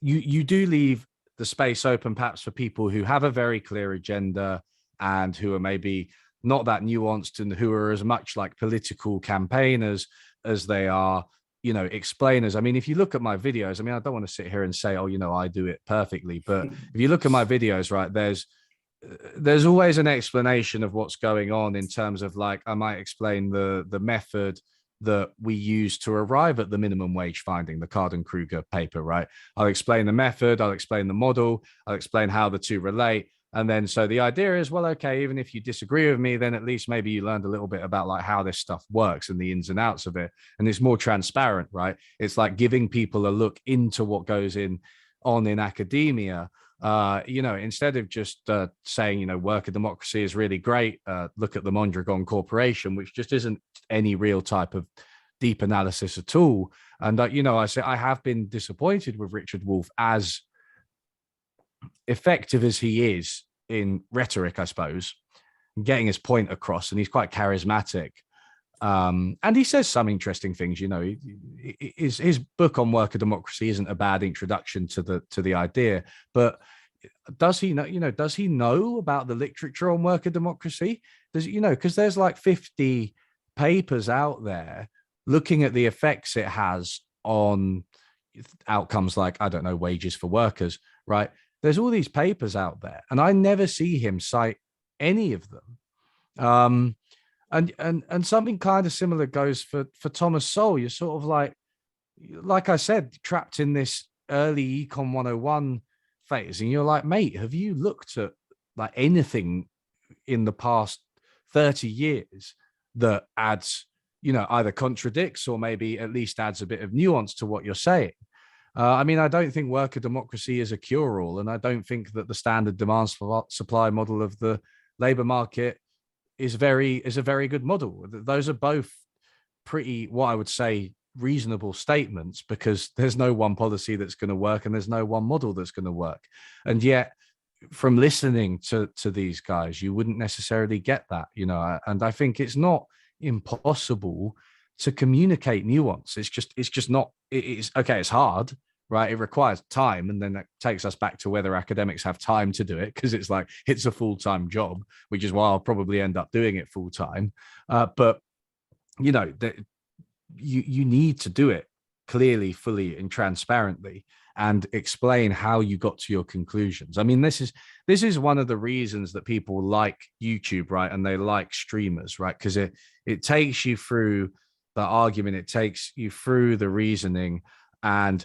you do leave the space open, perhaps, for people who have a very clear agenda and who are maybe not that nuanced and who are as much like political campaigners as they are, explainers. I mean, if you look at my videos, I mean, I don't want to sit here and say, oh, I do it perfectly. But if you look at my videos, right, there's always an explanation of what's going on in terms of, like, I might explain the method that we use to arrive at the minimum wage finding, the Carden-Kruger paper, right? I'll explain the method, I'll explain the model, I'll explain how the two relate. And then, so the idea is, well, okay, even if you disagree with me, then at least maybe you learned a little bit about like how this stuff works and the ins and outs of it. And it's more transparent, right? It's like giving people a look into what goes on in academia. Instead of just saying, worker democracy is really great, look at the Mondragon Corporation, which just isn't any real type of deep analysis at all. And, I say I have been disappointed with Richard Wolff, as effective as he is in rhetoric, I suppose, getting his point across, and he's quite charismatic. And he says some interesting things. His book on worker democracy isn't a bad introduction to the idea, but does he know? Does he know about the literature on worker democracy? Because there's like 50 papers out there looking at the effects it has on outcomes like, I don't know, wages for workers, right? There's all these papers out there, and I never see him cite any of them. And something kind of similar goes for Thomas Sowell. You're sort of like I said, trapped in this early Econ 101 phase, and you're like, mate, have you looked at like anything in the past 30 years that adds, either contradicts or maybe at least adds a bit of nuance to what you're saying? I mean, I don't think worker democracy is a cure-all, and I don't think that the standard demand supply model of the labor market is a very good model. Those are both pretty, what I would say, reasonable statements, because there's no one policy that's going to work and there's no one model that's going to work. And yet, from listening to these guys, you wouldn't necessarily get that, and I think it's not impossible to communicate nuance. It's just not, it's okay, it's hard, right? It requires time. And then that takes us back to whether academics have time to do it, because it's like, it's a full-time job, which is why I'll probably end up doing it full-time. But, you need to do it clearly, fully, and transparently, and explain how you got to your conclusions. I mean, this is one of the reasons that people like YouTube, right? And they like streamers, right? Because it takes you through the argument, it takes you through the reasoning, and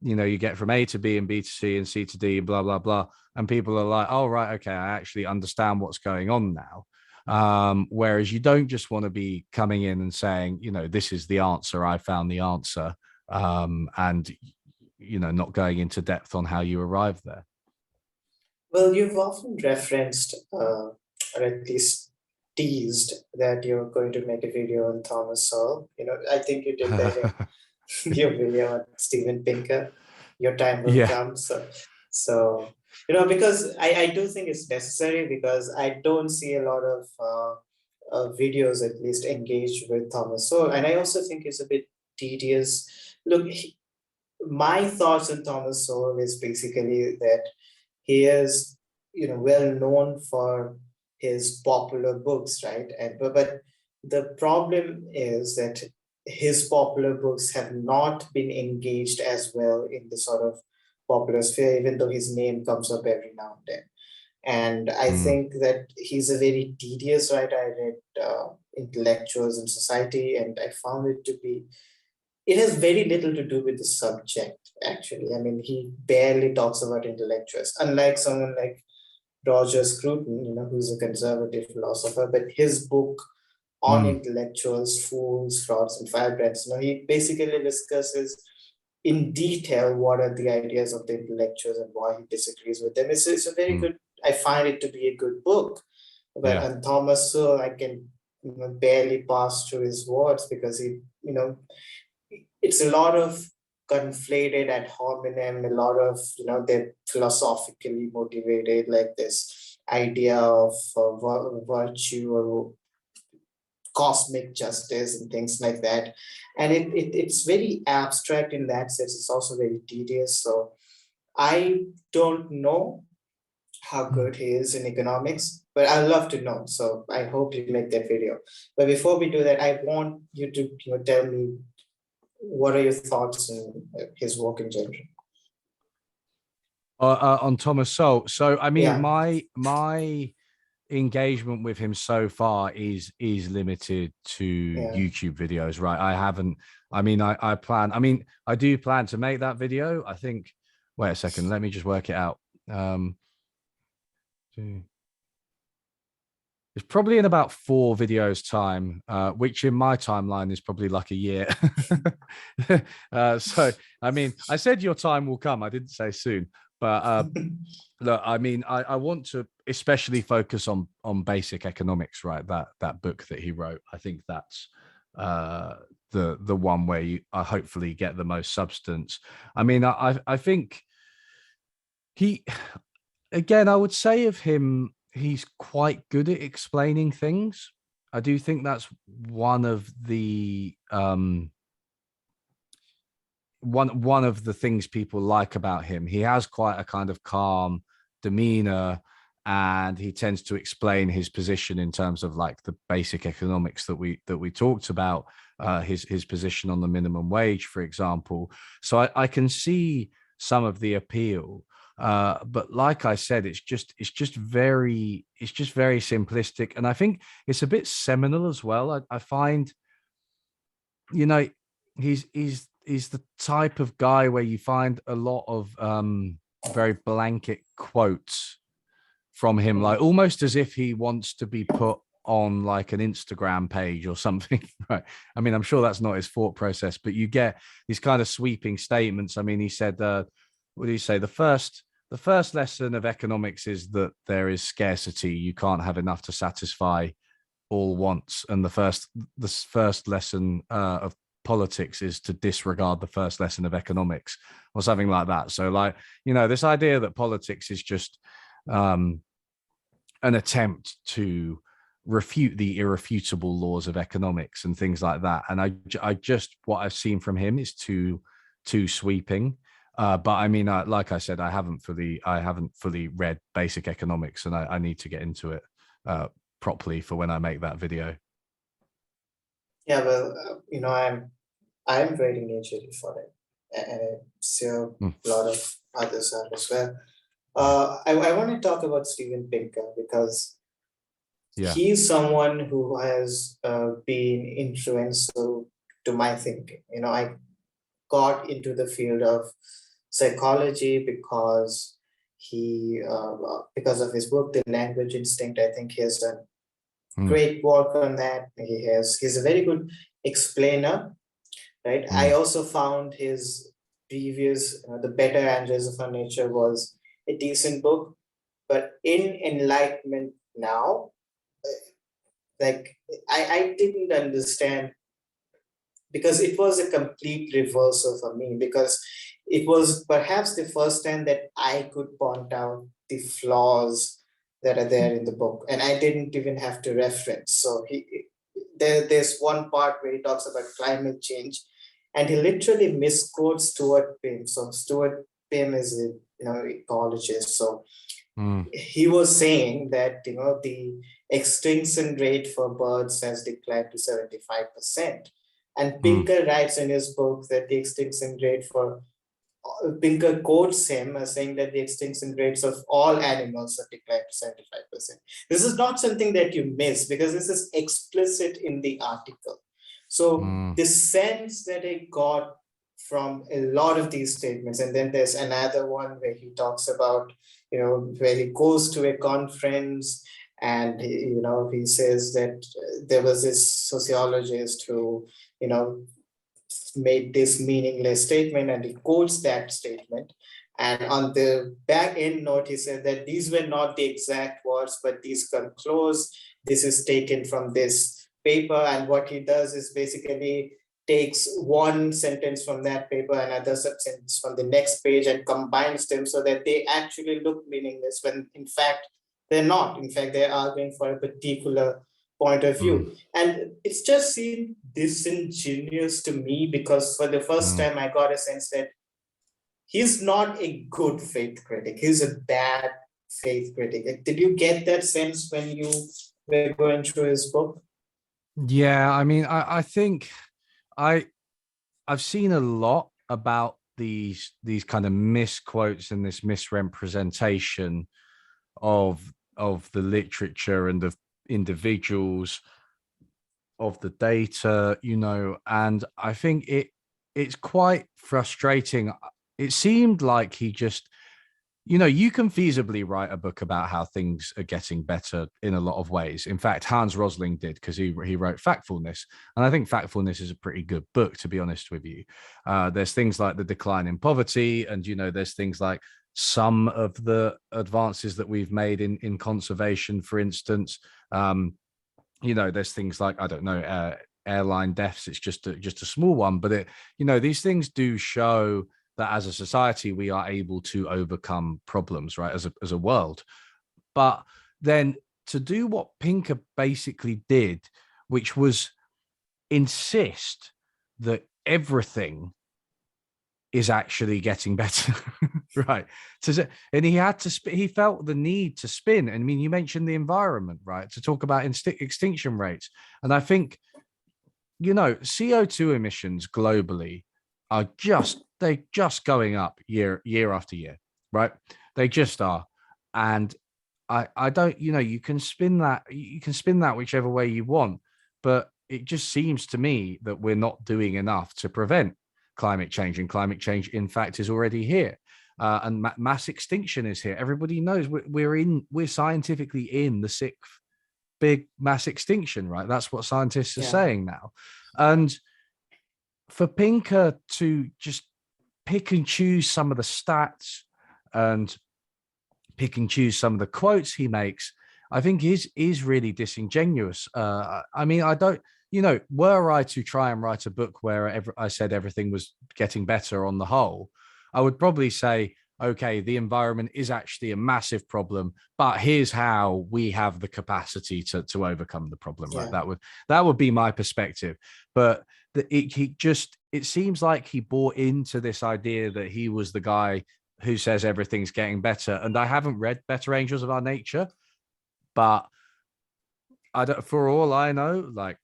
you get from A to B and B to C and C to D, blah, blah, blah. And people are like, oh, right, okay, I actually understand what's going on now. Whereas you don't just want to be coming in and saying, this is the answer, I found the answer, and, not going into depth on how you arrived there. Well, you've often referenced, or at least teased, that you're going to make a video on Thomas Sowell. I think you did that in your video on Steven Pinker. Your time will come. So because I do think it's necessary, because I don't see a lot of videos, at least, engaged with Thomas Sowell. And I also think it's a bit tedious. Look, my thoughts on Thomas Sowell is basically that he is, well known for his popular books, right? But the problem is that his popular books have not been engaged as well in the sort of popular sphere, even though his name comes up every now and then. And I think that he's a very tedious writer. I read Intellectuals in Society, and I found it has very little to do with the subject, actually. I mean, he barely talks about intellectuals, unlike someone like Roger Scruton, who's a conservative philosopher. But his book on intellectuals, fools, frauds, and firebrands, he basically discusses in detail what are the ideas of the intellectuals and why he disagrees with them. It's a very good, I find it to be a good book. But on Thomas Sowell, I can barely pass through his words, because he, it's a lot of conflated ad hominem, a lot of, they're philosophically motivated, like this idea of virtue or cosmic justice and things like that. And it's very abstract in that sense. It's also very tedious. So I don't know how good he is in economics, but I'd love to know. So I hope you make that video. But before we do that, I want you to tell me, what are your thoughts on his work in general? On Thomas Sowell. So I mean, Yeah. my engagement with him so far is limited to YouTube videos, right? I do plan to make that video. I think, wait a second, let me just work it out. It's probably in about 4 videos time, which in my timeline is probably like a year. So, I mean, I said your time will come. I didn't say soon, but look, I mean, I want to especially focus on basic economics, right? That book that he wrote. I think that's the one where you hopefully get the most substance. I mean, I think he, again, I would say of him, he's quite good at explaining things. I do think that's one of the one of the things people like about him. He has quite a kind of calm demeanor, and he tends to explain his position in terms of like the basic economics that we talked about, his position on the minimum wage, for example. So I can see some of the appeal. But like I said, it's just very simplistic, and I think it's a bit seminal as well. I find, he's the type of guy where you find a lot of very blanket quotes from him, like almost as if he wants to be put on like an Instagram page or something, right? I mean, I'm sure that's not his thought process, but you get these kind of sweeping statements. I mean, he said, what do you say? The first lesson of economics is that there is scarcity. You can't have enough to satisfy all wants. And the first lesson of politics is to disregard the first lesson of economics, or something like that. So, like, this idea that politics is just an attempt to refute the irrefutable laws of economics and things like that. And I just, what I've seen from him is too sweeping. But I mean, like I said, I haven't fully read basic economics, and I need to get into it properly for when I make that video. Yeah, well, I'm writing eagerly for it, and I'm sure a lot of others are as well. I want to talk about Steven Pinker, because he's someone who has been influential to my thinking. I got into the field of psychology because because of his book, The Language Instinct. I think he has done great work on that. He's a very good explainer, right? I also found his previous, The Better Angels of Our Nature was a decent book, but in Enlightenment Now, like I didn't understand, because it was a complete reversal for me, because it was perhaps the first time that I could point out the flaws that are there in the book, and I didn't even have to reference. So there's one part where he talks about climate change, and he literally misquotes Stuart Pym. So Stuart Pym is a ecologist. So he was saying that the extinction rate for birds has declined to 75%. And Pinker writes in his book that the extinction rate Pinker quotes him as saying that the extinction rates of all animals have declined to 75%. This is not something that you miss, because this is explicit in the article. So the sense that I got from a lot of these statements, and then there's another one where he talks about, where he goes to a conference, and he says that there was this sociologist who made this meaningless statement, and he quotes that statement. And on the back end note, he said that these were not the exact words, but these come close. This is taken from this paper. And what he does is basically takes one sentence from that paper, another sentence from the next page, and combines them so that they actually look meaningless when in fact they're not. In fact, they're arguing for a particular point of view. And it's just seemed disingenuous to me because for the first time I got a sense that he's not a good faith critic. He's a bad faith critic. Did you get that sense when you were going through his book? Yeah, I mean, I think I've seen a lot about these kind of misquotes and this misrepresentation of the literature and of individuals, of the data, and I think it's quite frustrating. It seemed like he just, you can feasibly write a book about how things are getting better in a lot of ways. In fact, Hans Rosling did, because he wrote Factfulness. And I think Factfulness is a pretty good book, to be honest with you. There's things like the decline in poverty, and, there's things like some of the advances that we've made in conservation, for instance. There's things like, I don't know, airline deaths. It's just a small one, but these things do show that as a society, we are able to overcome problems, right, as a world. But then to do what Pinker basically did, which was insist that everything is actually getting better, right? And he felt the need to spin. And I mean, you mentioned the environment, right, to talk about extinction rates. And I think, CO2 emissions globally are they're just going up year after year, right? They just are. And I don't, you can spin that whichever way you want, but it just seems to me that we're not doing enough to prevent climate change, and climate change, in fact, is already here. And mass extinction is here. Everybody knows we're scientifically in the sixth big mass extinction, right? That's what scientists are saying now. And for Pinker to just pick and choose some of the stats and pick and choose some of the quotes he makes, I think is really disingenuous. I mean, I don't, were I to try and write a book where I said everything was getting better on the whole, I would probably say, okay, the environment is actually a massive problem, but here's how we have the capacity to overcome the problem, right? That would be my perspective. But it seems like he bought into this idea that he was the guy who says everything's getting better. And I haven't read Better Angels of Our Nature, but for all I know, like,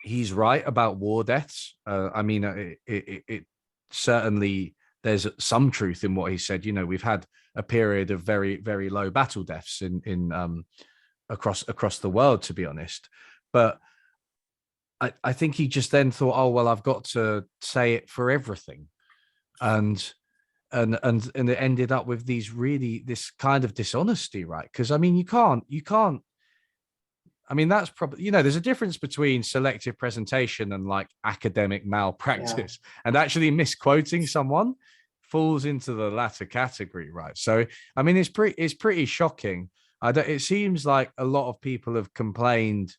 he's right about war deaths. I mean, it certainly, there's some truth in what he said. We've had a period of very, very low battle deaths in across the world, to be honest. But I think he just then thought, oh well, I've got to say it for everything, and it ended up with this kind of dishonesty, right? Because I mean, you can't. I mean, that's probably, there's a difference between selective presentation and like academic malpractice, and actually misquoting someone falls into the latter category, right? So, I mean, it's pretty shocking. It seems like a lot of people have complained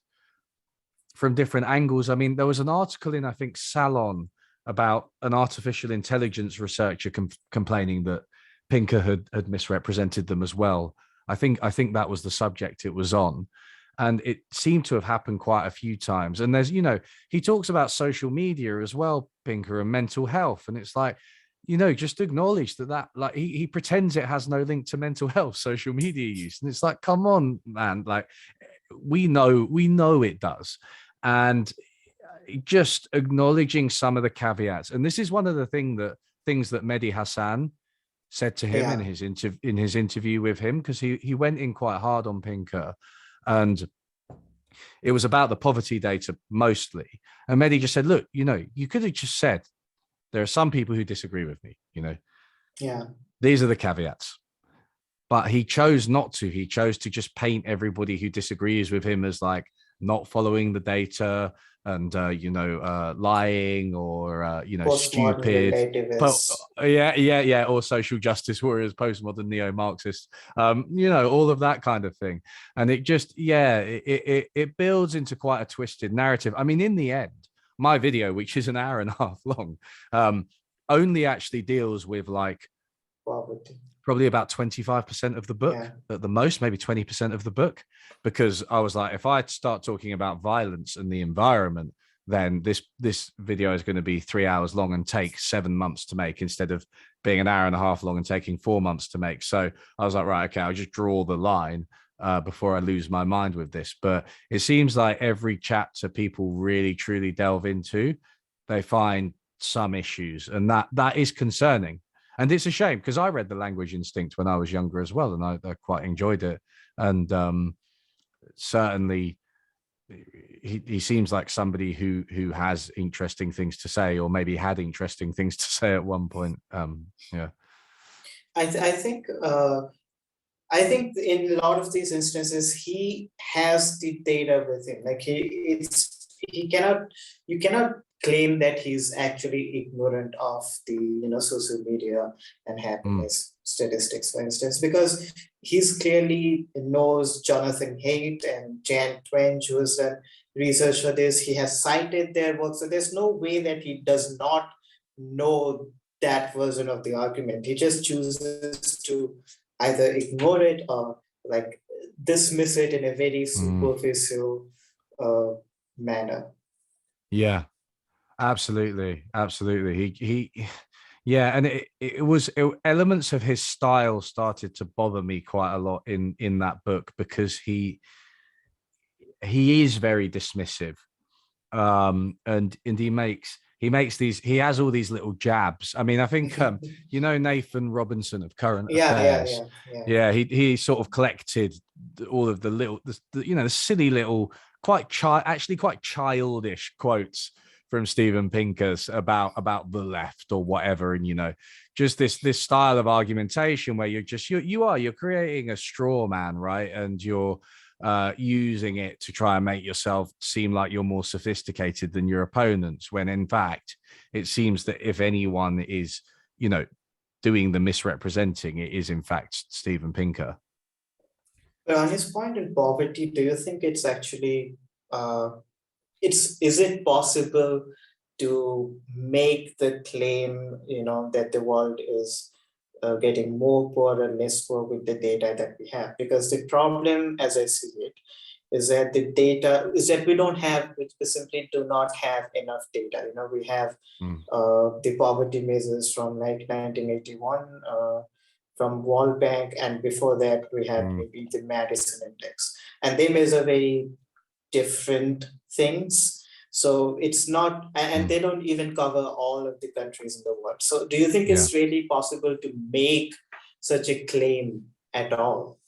from different angles. I mean, there was an article in, I think, Salon about an artificial intelligence researcher complaining that Pinker had misrepresented them as well. I think that was the subject it was on. And it seemed to have happened quite a few times. And there's, he talks about social media as well, Pinker, and mental health. And it's like, just acknowledge that like he pretends it has no link to mental health, social media use. And it's like, come on, man. Like, we know it does. And just acknowledging some of the caveats. And this is one of the things that Mehdi Hassan said to him in his interview with him, because he went in quite hard on Pinker. And it was about the poverty data mostly. And Mehdi just said, look, you could have just said, there are some people who disagree with me, these are the caveats. But he chose not to. He chose to just paint everybody who disagrees with him as like not following the data and, lying or, stupid. Or social justice warriors, postmodern neo-Marxists, all of that kind of thing. And it just, it builds into quite a twisted narrative. I mean, in the end, my video, which is an hour and a half long, only actually deals with like Poverty. probably about 25% of the book, at the most, maybe 20% of the book, because I was like, if I start talking about violence and the environment, then this video is going to be 3 hours long and take 7 months to make, instead of being an hour and a half long and taking 4 months to make. So I was like, right, okay, I'll just draw the line before I lose my mind with this. But it seems like every chapter people really truly delve into, they find some issues, and that is concerning. And it's a shame, because I read The Language Instinct when I was younger as well, and I quite enjoyed it. And certainly he seems like somebody who has interesting things to say, or maybe had interesting things to say at one point. Yeah. I think in a lot of these instances, he has the data with him. Like you cannot claim that he's actually ignorant of the social media and happiness statistics, for instance, because he's clearly knows Jonathan Haidt and Jan Twenge, who has done research for this. He has cited their work, so there's no way that he does not know that version of the argument. He just chooses to either ignore it or like dismiss it in a very superficial manner. Yeah, absolutely. He yeah, and it was elements of his style started to bother me quite a lot in that book, because he is very dismissive, and he has all these little jabs. I mean, I think Nathan Robinson of Current Affairs. Yeah, he sort of collected all of the silly little, quite childish quotes from Steven Pinker about the left or whatever, and just this style of argumentation where you're creating a straw man, right? And you're using it to try and make yourself seem like you're more sophisticated than your opponents, when in fact it seems that if anyone is doing the misrepresenting, it is in fact Steven Pinker. But on his point in poverty, do you think it's actually is it possible to make the claim that the world is getting more poor and less poor with the data that we have? Because the problem, as I see it, is that we simply do not have enough data. We have the poverty measures from like 1981 from World Bank, and before that we had maybe the Madison Index, and they measure very different things. So it's not, and they don't even cover all of the countries in the world. So do you think it's really possible to make such a claim at all?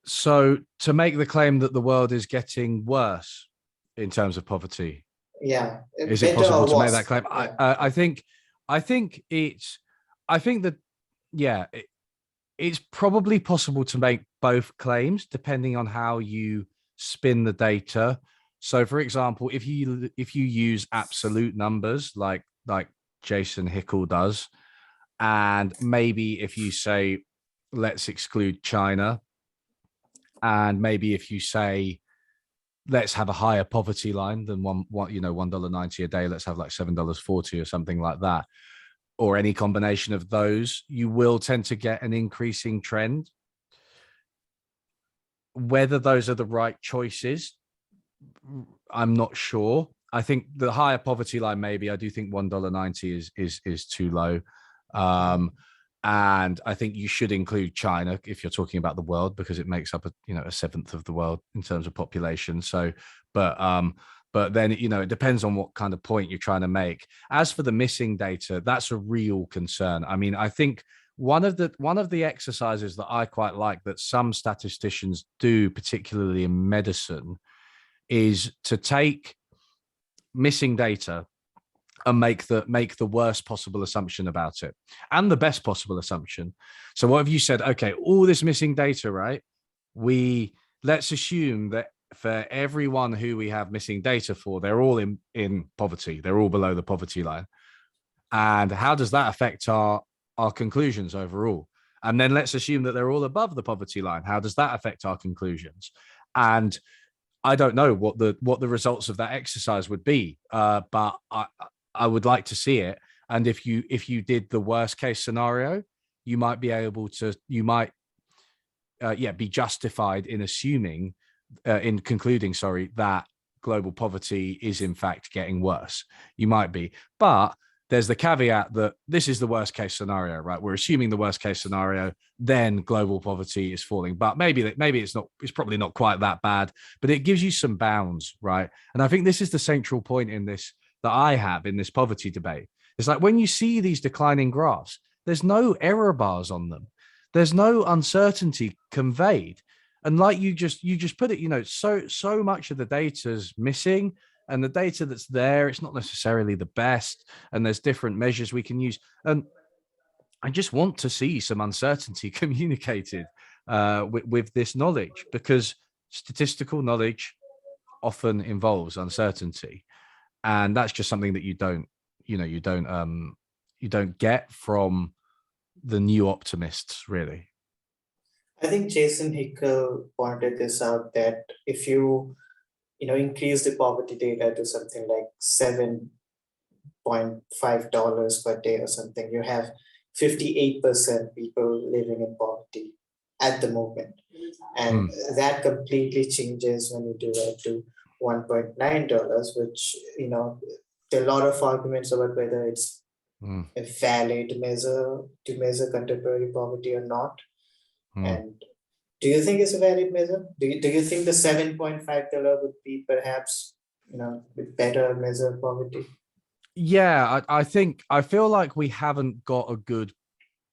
So to make the claim that the world is getting worse in terms of poverty, is it possible to make that claim? It's probably possible to make both claims depending on how you spin the data. So, for example, if you use absolute numbers like Jason Hickel does, and maybe if you say let's exclude China, and maybe if you say let's have a higher poverty line than $1.90 a day, let's have like $7.40 or something like that, or any combination of those, you will tend to get an increasing trend. Whether those are the right choices, I'm not sure. I think the higher poverty line, maybe. I do think $1.90 is too low. And I think you should include China if you're talking about the world, because it makes up a seventh of the world in terms of population. So, but then it depends on what kind of point you're trying to make. As for the missing data, that's a real concern. I mean, I think one of the exercises that I quite like that some statisticians do, particularly in medicine, is to take missing data and make the worst possible assumption about it and the best possible assumption. So what have you said? Okay, all this missing data, right? Let's assume that for everyone who we have missing data for, they're all in poverty. They're all below the poverty line. And how does that affect our conclusions overall? And then let's assume that they're all above the poverty line. How does that affect our conclusions? And I don't know what the results of that exercise would be, but I would like to see it. And if you did the worst case scenario, you might be able to be justified in assuming in concluding, sorry, that global poverty is in fact getting worse. You might be, but there's the caveat that this is the worst case scenario, right? We're assuming the worst case scenario, then global poverty is falling. But maybe it's probably not quite that bad, but it gives you some bounds, right? And I think this is the central point in this that I have in this poverty debate. It's like when you see these declining graphs, there's no error bars on them. There's no uncertainty conveyed. And like you just put it, so much of the data is missing, and the data that's there, it's not necessarily the best, and there's different measures we can use. And I just want to see some uncertainty communicated with this knowledge, because statistical knowledge often involves uncertainty, and that's just something that you don't get from the new optimists, really. I think Jason Hickel pointed this out, that if you increase the poverty data to something like $7.5 per day or something, you have 58% people living in poverty at the moment. And that completely changes when you do it to $1.9, which, there are a lot of arguments about whether it's a valid measure to measure contemporary poverty or not. And do you think it's a valid measure? Do you think the $7.5 would be perhaps, a better measure of poverty? Yeah, I feel like we haven't got a good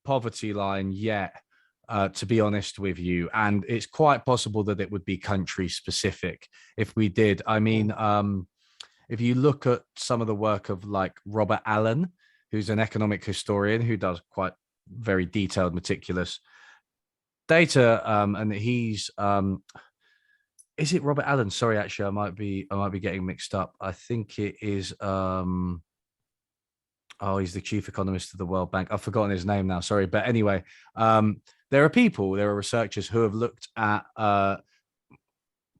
poverty line yet, to be honest with you. And it's quite possible that it would be country specific if we did. I mean, if you look at some of the work of like Robert Allen, who's an economic historian who does quite very detailed, meticulous data, and he's is it Robert Allen? Sorry, actually, I might be getting mixed up. I think it is he's the chief economist of the World Bank. I've forgotten his name now, sorry. But anyway, there are researchers who have looked at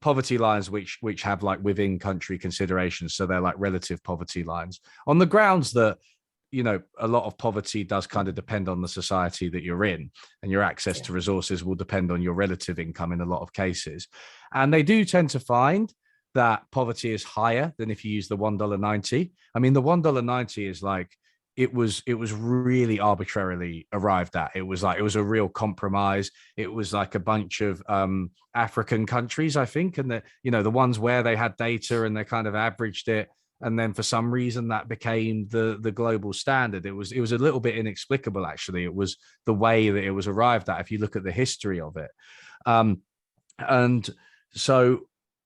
poverty lines which have like within country considerations, so they're like relative poverty lines, on the grounds that a lot of poverty does kind of depend on the society that you're in, and your access to resources will depend on your relative income in a lot of cases. And they do tend to find that poverty is higher than if you use the $1.90. I mean, the $1.90 is like, it was really arbitrarily arrived at. It was a real compromise. It was like a bunch of African countries, I think, and the ones where they had data and they kind of averaged it, and then for some reason that became the global standard. It was a little bit inexplicable, actually. It was the way that it was arrived at if you look at the history of it. And so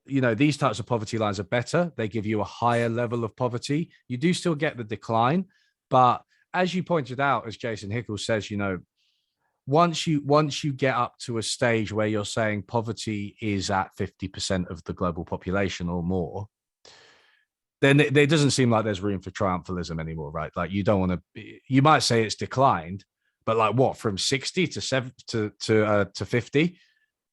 these types of poverty lines are better. They give you a higher level of poverty. You do still get the decline, but as you pointed out, as Jason Hickel says, once you get up to a stage where you're saying poverty is at 50% of the global population or more, then it doesn't seem like there's room for triumphalism anymore, right? Like, you don't want to. You might say it's declined, but like what, from 60 to 50,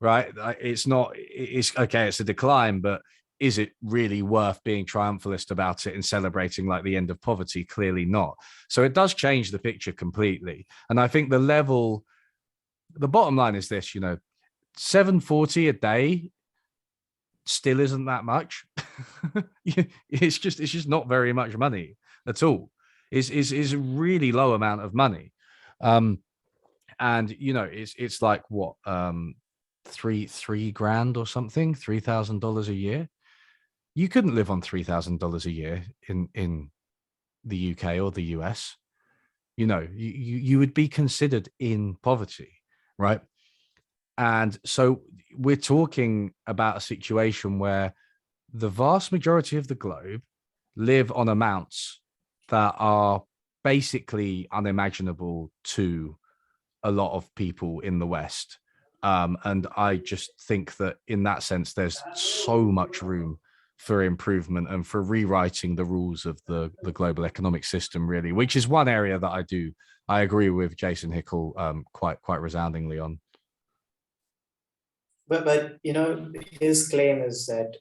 right? It's not. It's okay. It's a decline, but is it really worth being triumphalist about it and celebrating like the end of poverty? Clearly not. So it does change the picture completely. And I think the bottom line is this: $7.40 a day still isn't that much. It's just not very much money at all. Is a really low amount of money. And it's like what, $3,000 or something, $3,000 a year. You couldn't live on $3,000 a year in the UK or the US. You would be considered in poverty, right? And so we're talking about a situation where the vast majority of the globe live on amounts that are basically unimaginable to a lot of people in the West. And I just think that in that sense, there's so much room for improvement and for rewriting the rules of the global economic system, really, which is one area that I agree with Jason Hickel quite resoundingly on. But his claim is that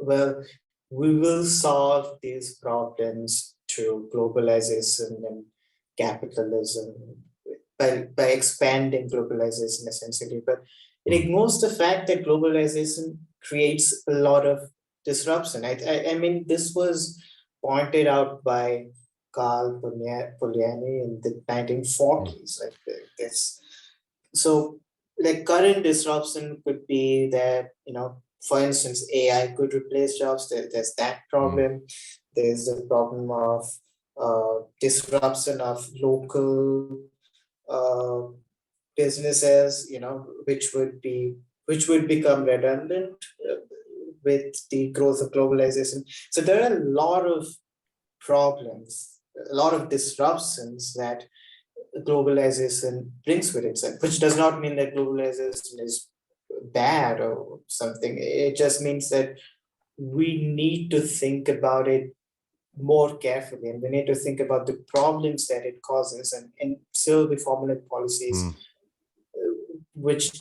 well, we will solve these problems through globalization and capitalism by expanding globalization essentially, but it ignores the fact that globalization creates a lot of disruption. I mean, this was pointed out by Carl Polanyi in the 1940s. Like this, so like current disruption could be that, for instance, AI could replace jobs. There's that problem. There's the problem of disruption of local uh, businesses, which would become redundant with the growth of globalization. So there are a lot of problems, a lot of disruptions that globalization brings with itself, which does not mean that globalization is bad or something. It just means that we need to think about it more carefully, and we need to think about the problems that it causes, and still we formulate policies which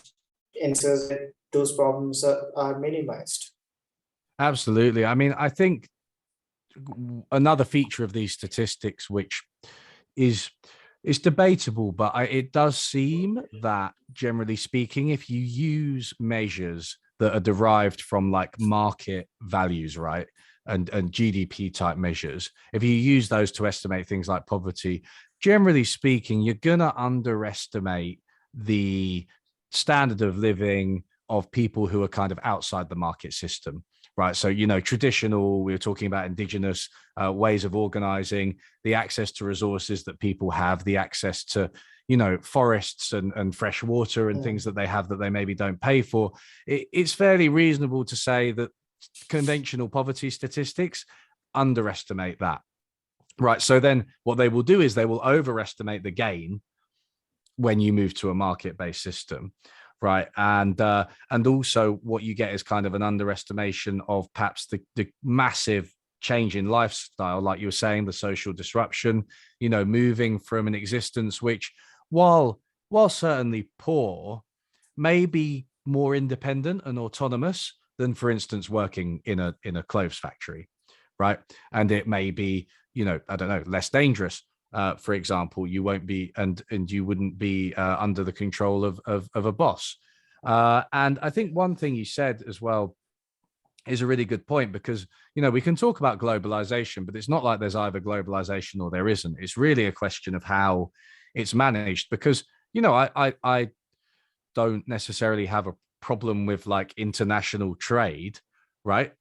ensures that those problems are minimized. Absolutely. I mean, I think another feature of these statistics, which is debatable, but it does seem that generally speaking, if you use measures that are derived from like market values, right, and GDP type measures, if you use those to estimate things like poverty, generally speaking, you're gonna underestimate the standard of living of people who are kind of outside the market system, right? So, traditional, we were talking about indigenous ways of organizing, the access to resources that people have, the access to, forests and fresh water and things that they have that they maybe don't pay for. It's fairly reasonable to say that conventional poverty statistics underestimate that, right? So then what they will do is they will overestimate the gain when you move to a market-based system, right? And also what you get is kind of an underestimation of perhaps the massive change in lifestyle, like you were saying, the social disruption, moving from an existence which, while certainly poor, may be more independent and autonomous than, for instance, working in a clothes factory, right? And it may be, I don't know, less dangerous. For example, you won't be, and you wouldn't be under the control of a boss. And I think one thing you said as well is a really good point, because we can talk about globalization, but it's not like there's either globalization or there isn't. It's really a question of how it's managed, because I don't necessarily have a problem with like international trade, right?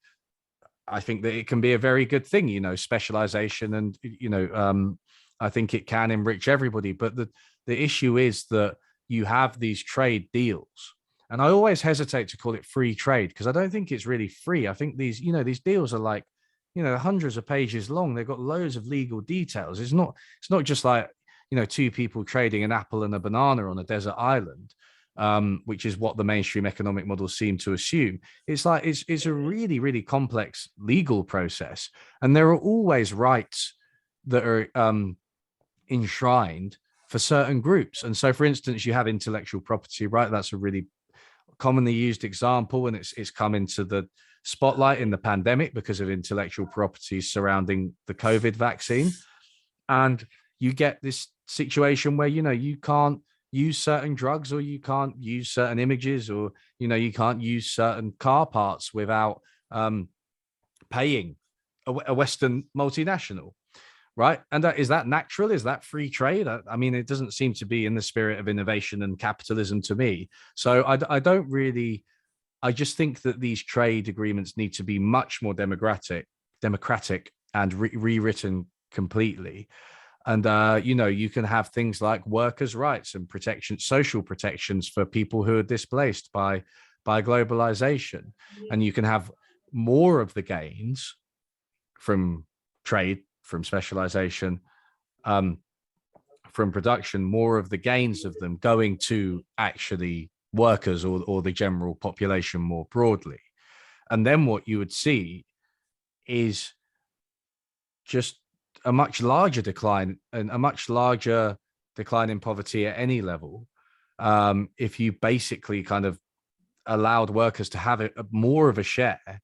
I think that it can be a very good thing, specialization, and I think it can enrich everybody. But the issue is that you have these trade deals, and I always hesitate to call it free trade, because I don't think it's really free. I think these deals are like, hundreds of pages long. They've got loads of legal details. It's not just like, two people trading an apple and a banana on a desert island, which is what the mainstream economic models seem to assume. It's like it's a really, really complex legal process, and there are always rights that are enshrined for certain groups. And so, for instance, you have intellectual property, right? That's a really commonly used example, and it's come into the spotlight in the pandemic because of intellectual property surrounding the COVID vaccine. And you get this situation where you can't use certain drugs, or you can't use certain images, or you can't use certain car parts without paying a Western multinational, right? And is that natural? Is that free trade? I mean, it doesn't seem to be in the spirit of innovation and capitalism to me. So I don't really. I just think that these trade agreements need to be much more democratic, and rewritten completely. And you can have things like workers' rights and social protections for people who are displaced by globalization, and you can have more of the gains from trade, from specialization, from production, more of the gains of them going to actually workers, or the general population more broadly. And then what you would see is just a much larger decline, and a much larger decline in poverty at any level, if you basically kind of allowed workers to have more of a share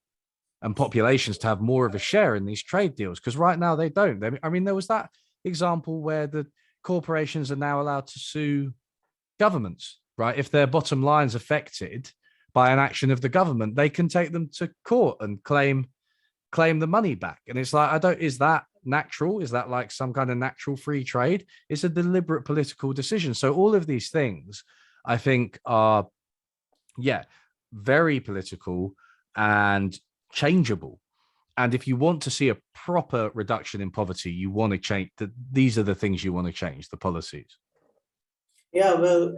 and populations to have more of a share in these trade deals, because right now they don't. I mean, there was that example where the corporations are now allowed to sue governments, right? If their bottom line's affected by an action of the government, they can take them to court and claim the money back. And it's like, is that natural? Is that like some kind of natural free trade? It's a deliberate political decision. So all of these things, I think, are, very political and changeable. And if you want to see a proper reduction in poverty, you want to change these are the things you want to change, the policies. Yeah, well,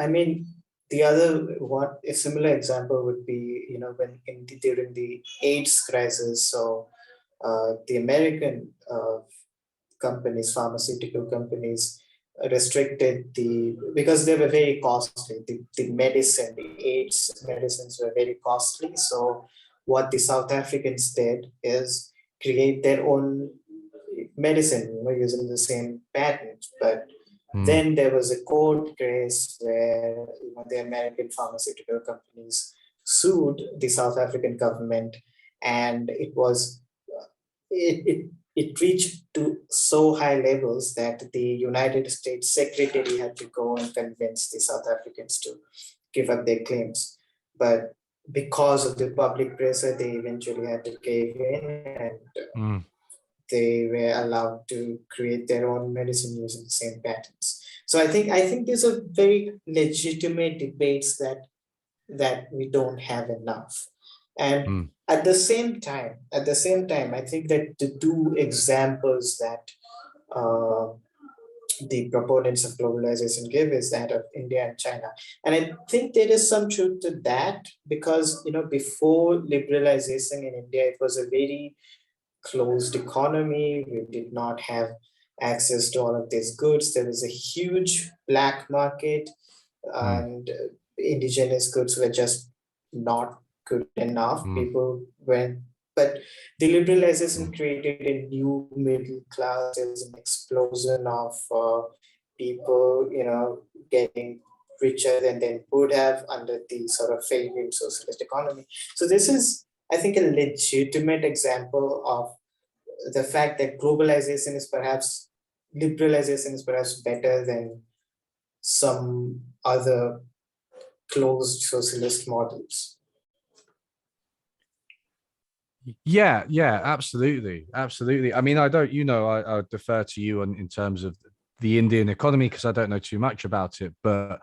I mean, a similar example would be, when during the AIDS crisis, so the American companies, pharmaceutical companies, restricted because they were very costly. The AIDS medicines were very costly. So what the South Africans did is create their own medicine, using the same patent. But then there was a court case where the American pharmaceutical companies sued the South African government, and it reached to so high levels that the United States Secretary had to go and convince the South Africans to give up their claims. But because of the public pressure, they eventually had to cave in, and they were allowed to create their own medicine using the same patents. So I think these are very legitimate debates that we don't have enough. And at the same time, I think that the two examples that the proponents of globalization give is that of India and China. And I think there is some truth to that, because before liberalization in India, it was a very closed economy. We did not have access to all of these goods. There was a huge black market, and indigenous goods were just not good enough. People went, but the liberalization created a new middle class. There was an explosion of people, getting richer than they would have under the sort of failing socialist economy. So this is, I think, a legitimate example of the fact that liberalization is perhaps better than some other closed socialist models. Yeah, absolutely. I mean, I defer to you in terms of the Indian economy, because I don't know too much about it, but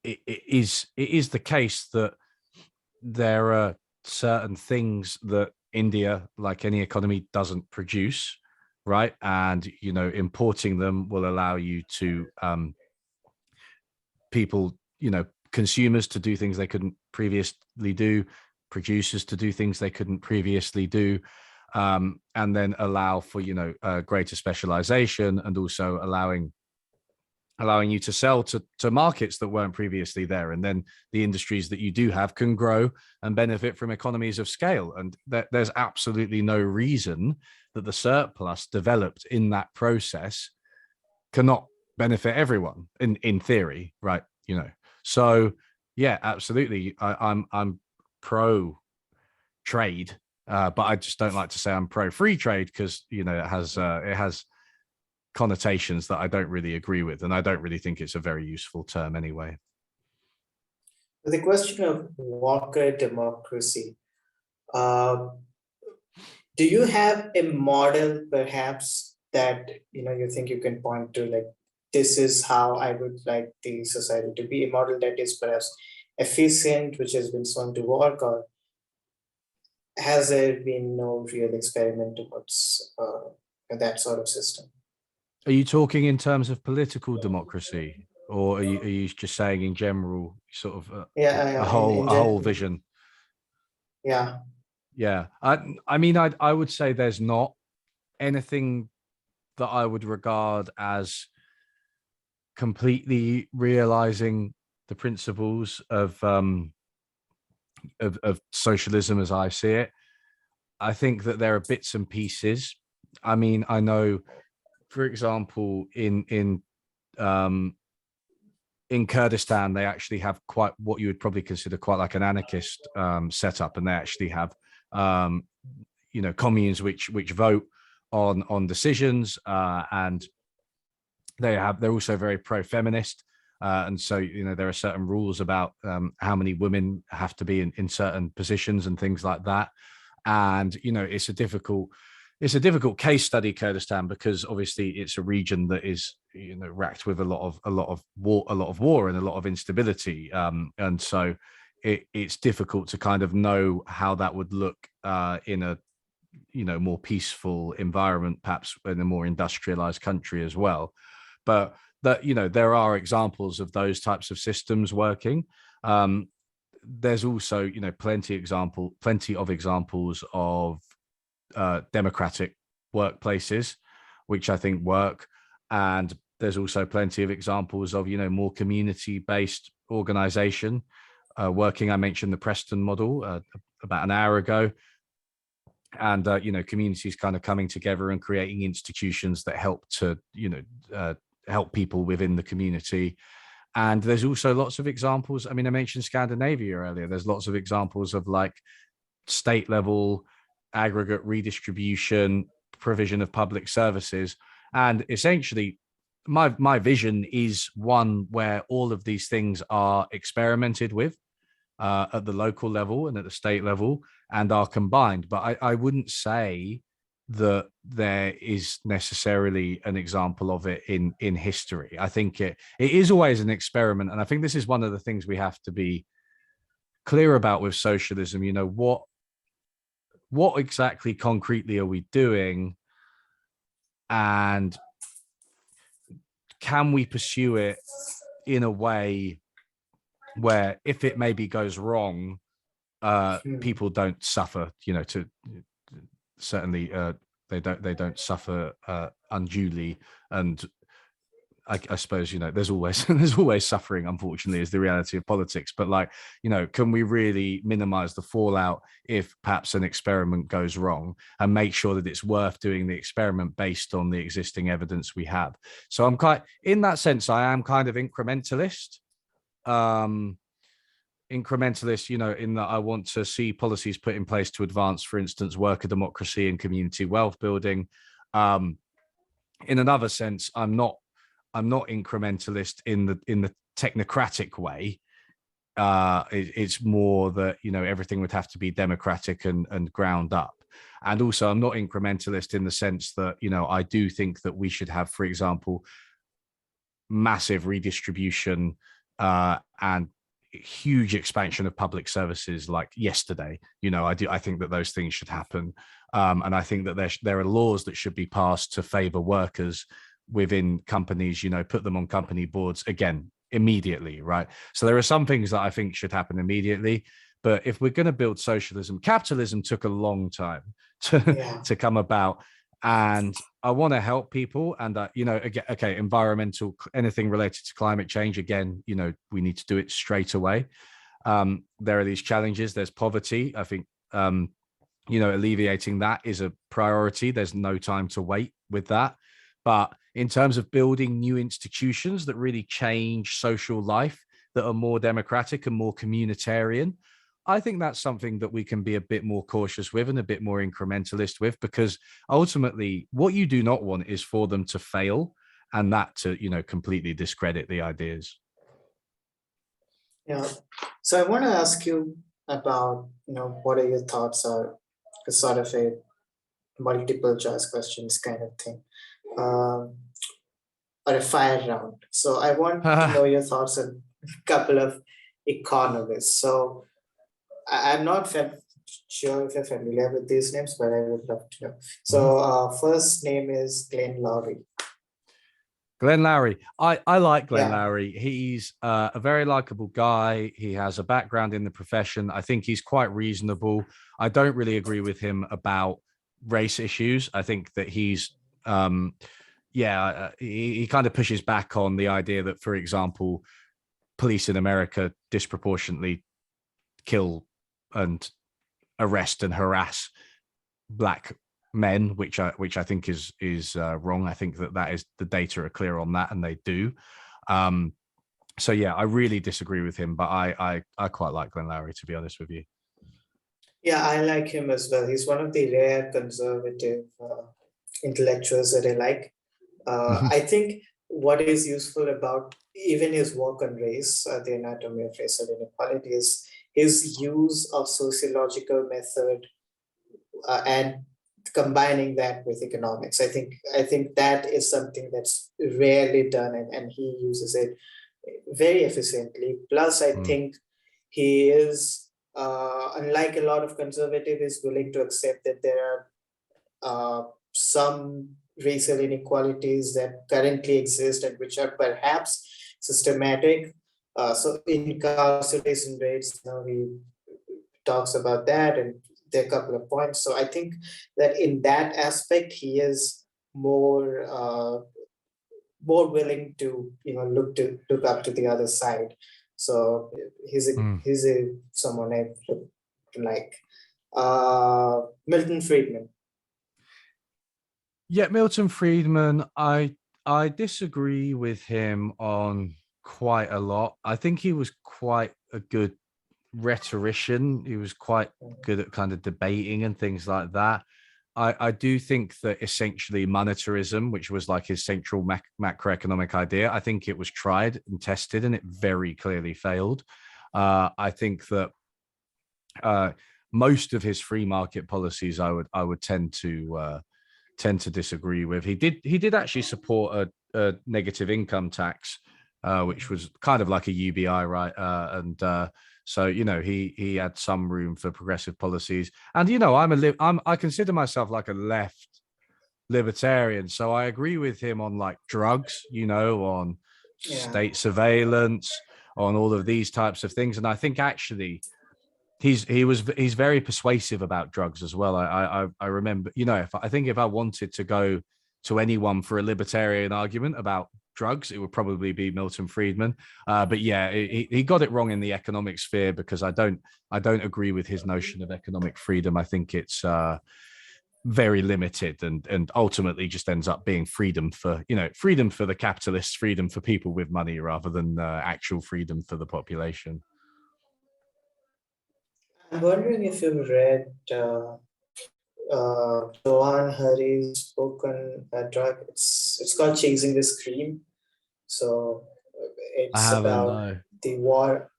it is the case that there are certain things that India, like any economy, doesn't produce, right? And importing them will allow you to people, consumers to do things they couldn't previously do, producers to do things they couldn't previously do, and then allow for greater specialization, and also allowing you to sell to markets that weren't previously there. And then the industries that you do have can grow and benefit from economies of scale. And there's absolutely no reason that the surplus developed in that process cannot benefit everyone in theory, right? So yeah, absolutely. I'm pro trade, but I just don't like to say I'm pro free trade, because it has connotations that I don't really agree with, and I don't really think it's a very useful term anyway. The question of Walker democracy, do you have a model perhaps that you think you can point to, like, this is how I would like the society to be, a model that is perhaps efficient, which has been shown to work, or has there been no real experiment towards that sort of system? Are you talking in terms of political democracy, or are you just saying in general, sort of a whole vision? Yeah. I mean, I would say there's not anything that I would regard as completely realizing the principles of socialism as I see it. I think that there are bits and pieces. I mean, I know, for example, in Kurdistan, they actually have quite what you would probably consider quite like an anarchist setup, and they actually have communes which vote on decisions, and they're also very pro-feminist. And so, there are certain rules about how many women have to be in certain positions and things like that. And, it's a difficult case study, Kurdistan, because obviously it's a region that is, racked with a lot of war and a lot of instability. And so it's difficult to kind of know how that would look in a, more peaceful environment, perhaps in a more industrialized country as well. But that, there are examples of those types of systems working. There's also, plenty of examples of democratic workplaces, which I think work. And there's also plenty of examples of, more community-based organization working. I mentioned the Preston model about an hour ago. And, communities kind of coming together and creating institutions that help to, help people within the community. And there's also lots of examples. I mean, I mentioned Scandinavia earlier. There's lots of examples of like state level aggregate redistribution, provision of public services. And essentially, my vision is one where all of these things are experimented with at the local level and at the state level and are combined. But I wouldn't say that there is necessarily an example of it in history. I think it is always an experiment. And I think this is one of the things we have to be clear about with socialism. What exactly concretely are we doing? And can we pursue it in a way where if it maybe goes wrong, people don't suffer, to certainly they don't suffer unduly. And I suppose, there's always suffering, unfortunately, is the reality of politics. But like, can we really minimize the fallout if perhaps an experiment goes wrong, and make sure that it's worth doing the experiment based on the existing evidence we have? So in that sense, I am kind of incrementalist. In that I want to see policies put in place to advance, for instance, worker democracy and community wealth building. In another sense, I'm not incrementalist in the technocratic way. It's more that everything would have to be democratic and ground up. And also, I'm not incrementalist in the sense that I do think that we should have, for example, massive redistribution and huge expansion of public services like yesterday. I think that those things should happen, and I think that there are laws that should be passed to favor workers within companies, put them on company boards again immediately, right? So there are some things that I think should happen immediately. But if we're going to build socialism, capitalism took a long time to come about. And I want to help people. And, again, okay, environmental, anything related to climate change, again, we need to do it straight away. There are these challenges. There's poverty. I think, alleviating that is a priority. There's no time to wait with that. But in terms of building new institutions that really change social life, that are more democratic and more communitarian, I think that's something that we can be a bit more cautious with and a bit more incrementalist with, because ultimately what you do not want is for them to fail and that to, completely discredit the ideas. Yeah. So I want to ask you about, what are your thoughts are sort of a multiple choice questions kind of thing, or a fire round. So I want to know your thoughts on a couple of economists. So I'm not sure if you're familiar with these names, but I would love to know. So first name is Glenn Loury. Glenn Loury. I like Glenn Loury. He's a very likable guy. He has a background in the profession. I think he's quite reasonable. I don't really agree with him about race issues. I think that he's, he kind of pushes back on the idea that, for example, police in America disproportionately kill and arrest and harass Black men, which I think is wrong. I think that is, the data are clear on that, and they do. So yeah, I really disagree with him, but I quite like Glenn Loury, to be honest with you. Yeah, I like him as well. He's one of the rare conservative intellectuals that I like. I think what is useful about even his work on race, the anatomy of racial inequality, is his use of sociological method and combining that with economics. I think that is something that's rarely done, and he uses it very efficiently. Plus, I Mm, think he is, unlike a lot of conservatives, is willing to accept that there are some racial inequalities that currently exist and which are perhaps systematic. So incarceration rates, he talks about that, and there are a couple of points. So I think that in that aspect, he is more willing to look up to the other side. So mm. he's a someone I like. Milton Friedman. Yeah, Milton Friedman, I disagree with him on quite a lot. I think he was quite a good rhetorician. He was quite good at kind of debating and things like that. I do think that essentially monetarism, which was like his central macroeconomic idea, I think it was tried and tested and it very clearly failed. I think that uh, most of his free market policies, I would tend to disagree with. He did actually support a negative income tax, which was kind of like a UBI, right? And so he had some room for progressive policies. And I consider myself like a left libertarian, so I agree with him on like drugs, on Yeah. state surveillance, on all of these types of things. And I think actually he's very persuasive about drugs as well. I remember, if I wanted to go to anyone for a libertarian argument about drugs, it would probably be Milton Friedman. But yeah, he got it wrong in the economic sphere, because I don't agree with his notion of economic freedom. I think it's very limited, and ultimately just ends up being freedom for the capitalists, freedom for people with money, rather than actual freedom for the population. I'm wondering if you've read Joan Hurry's book on drug. It's called Chasing the Scream. So I it's haven't, about no. the war.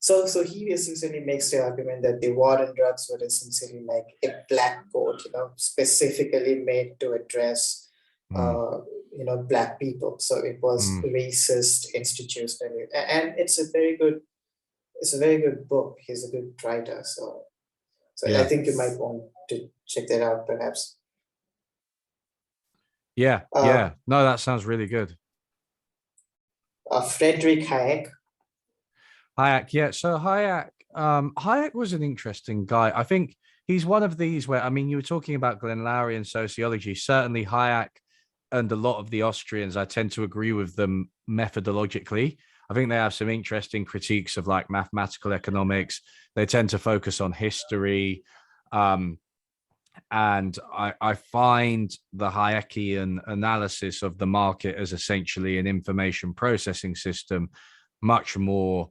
So he essentially makes the argument that the war on drugs were essentially like a black code, specifically made to address, Mm, uh, black people. So it was mm, racist institutionally, and it's a very good book. He's a good writer, so I yeah. think you might want to check that out, perhaps. Yeah, Uh, yeah. No, that sounds really good. Friedrich Hayek. Hayek, yeah. So Hayek was an interesting guy. I think he's one of these where, I mean, you were talking about Glenn Lowry and sociology. Certainly, Hayek and a lot of the Austrians, I tend to agree with them methodologically. I think they have some interesting critiques of like mathematical economics. They tend to focus on history. Um, and I find the Hayekian analysis of the market as essentially an information processing system much more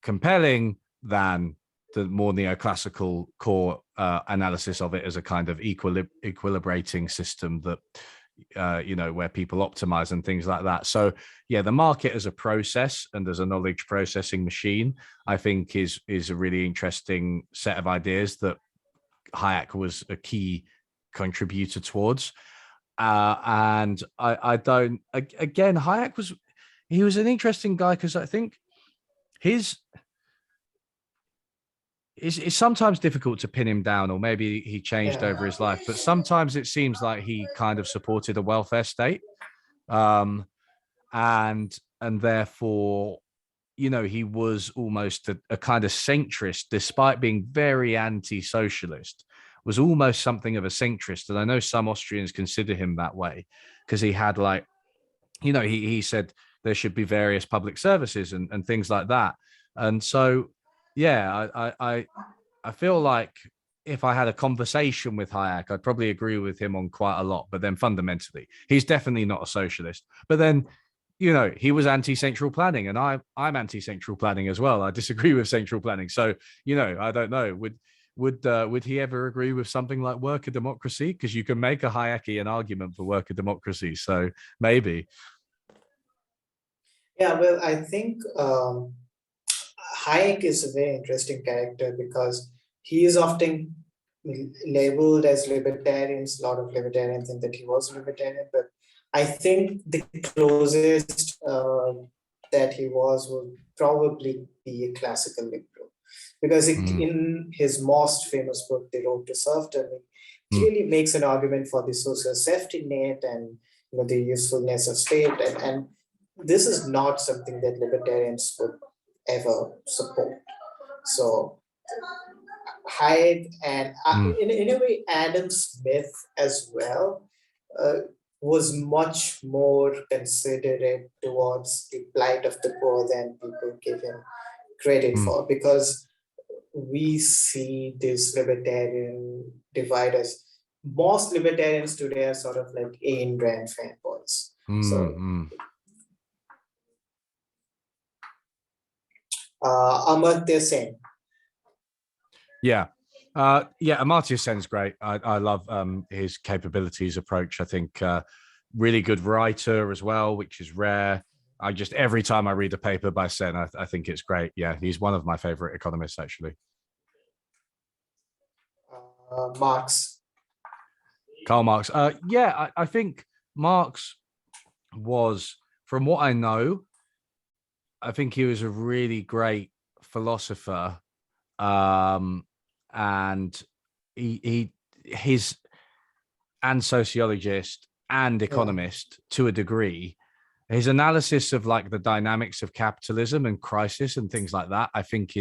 compelling than the more neoclassical core analysis of it as a kind of equilibrating system that where people optimize and things like that. So yeah, the market as a process and as a knowledge processing machine, I think is a really interesting set of ideas that Hayek was a key contributor towards. And I don't, again, he was an interesting guy, because I think his it's sometimes difficult to pin him down, or maybe he changed Yeah. over his life, but sometimes it seems like he kind of supported a welfare state. Um, and therefore, he was almost a kind of centrist, despite being very anti-socialist, was almost something of a centrist. And I know some Austrians consider him that way, because he had like, he said there should be various public services and things like that. And so, yeah, I feel like if I had a conversation with Hayek, I'd probably agree with him on quite a lot. But then fundamentally, he's definitely not a socialist. But then he was anti-central planning, and I'm anti-central planning as well. I disagree with central planning. So, I don't know. Would he ever agree with something like worker democracy? Because you can make a Hayekian argument for worker democracy. So maybe. Yeah, well, I think Hayek is a very interesting character because he is often labeled as libertarians. A lot of libertarians think that he was a libertarian, but I think the closest that he was would probably be a classical liberal, because in his most famous book, The Road to Serfdom, he clearly makes an argument for the social safety net and the usefulness of state, and this is not something that libertarians would ever support. So Hyde and in a way Adam Smith as well was much more considerate towards the plight of the poor than people give him credit for, because we see this libertarian divide as most libertarians today are sort of like Ayn Rand fanboys. So Amartya Sen. Yeah. Amartya Sen's great. I love his capabilities approach. I think really good writer as well, which is rare. Every time I read a paper by Sen, I think it's great. Yeah, he's one of my favorite economists, actually. Marx. Karl Marx. I think Marx was, from what I know, I think he was a really great philosopher. And his and sociologist and economist to a degree. His analysis of like the dynamics of capitalism and crisis and things like that, I think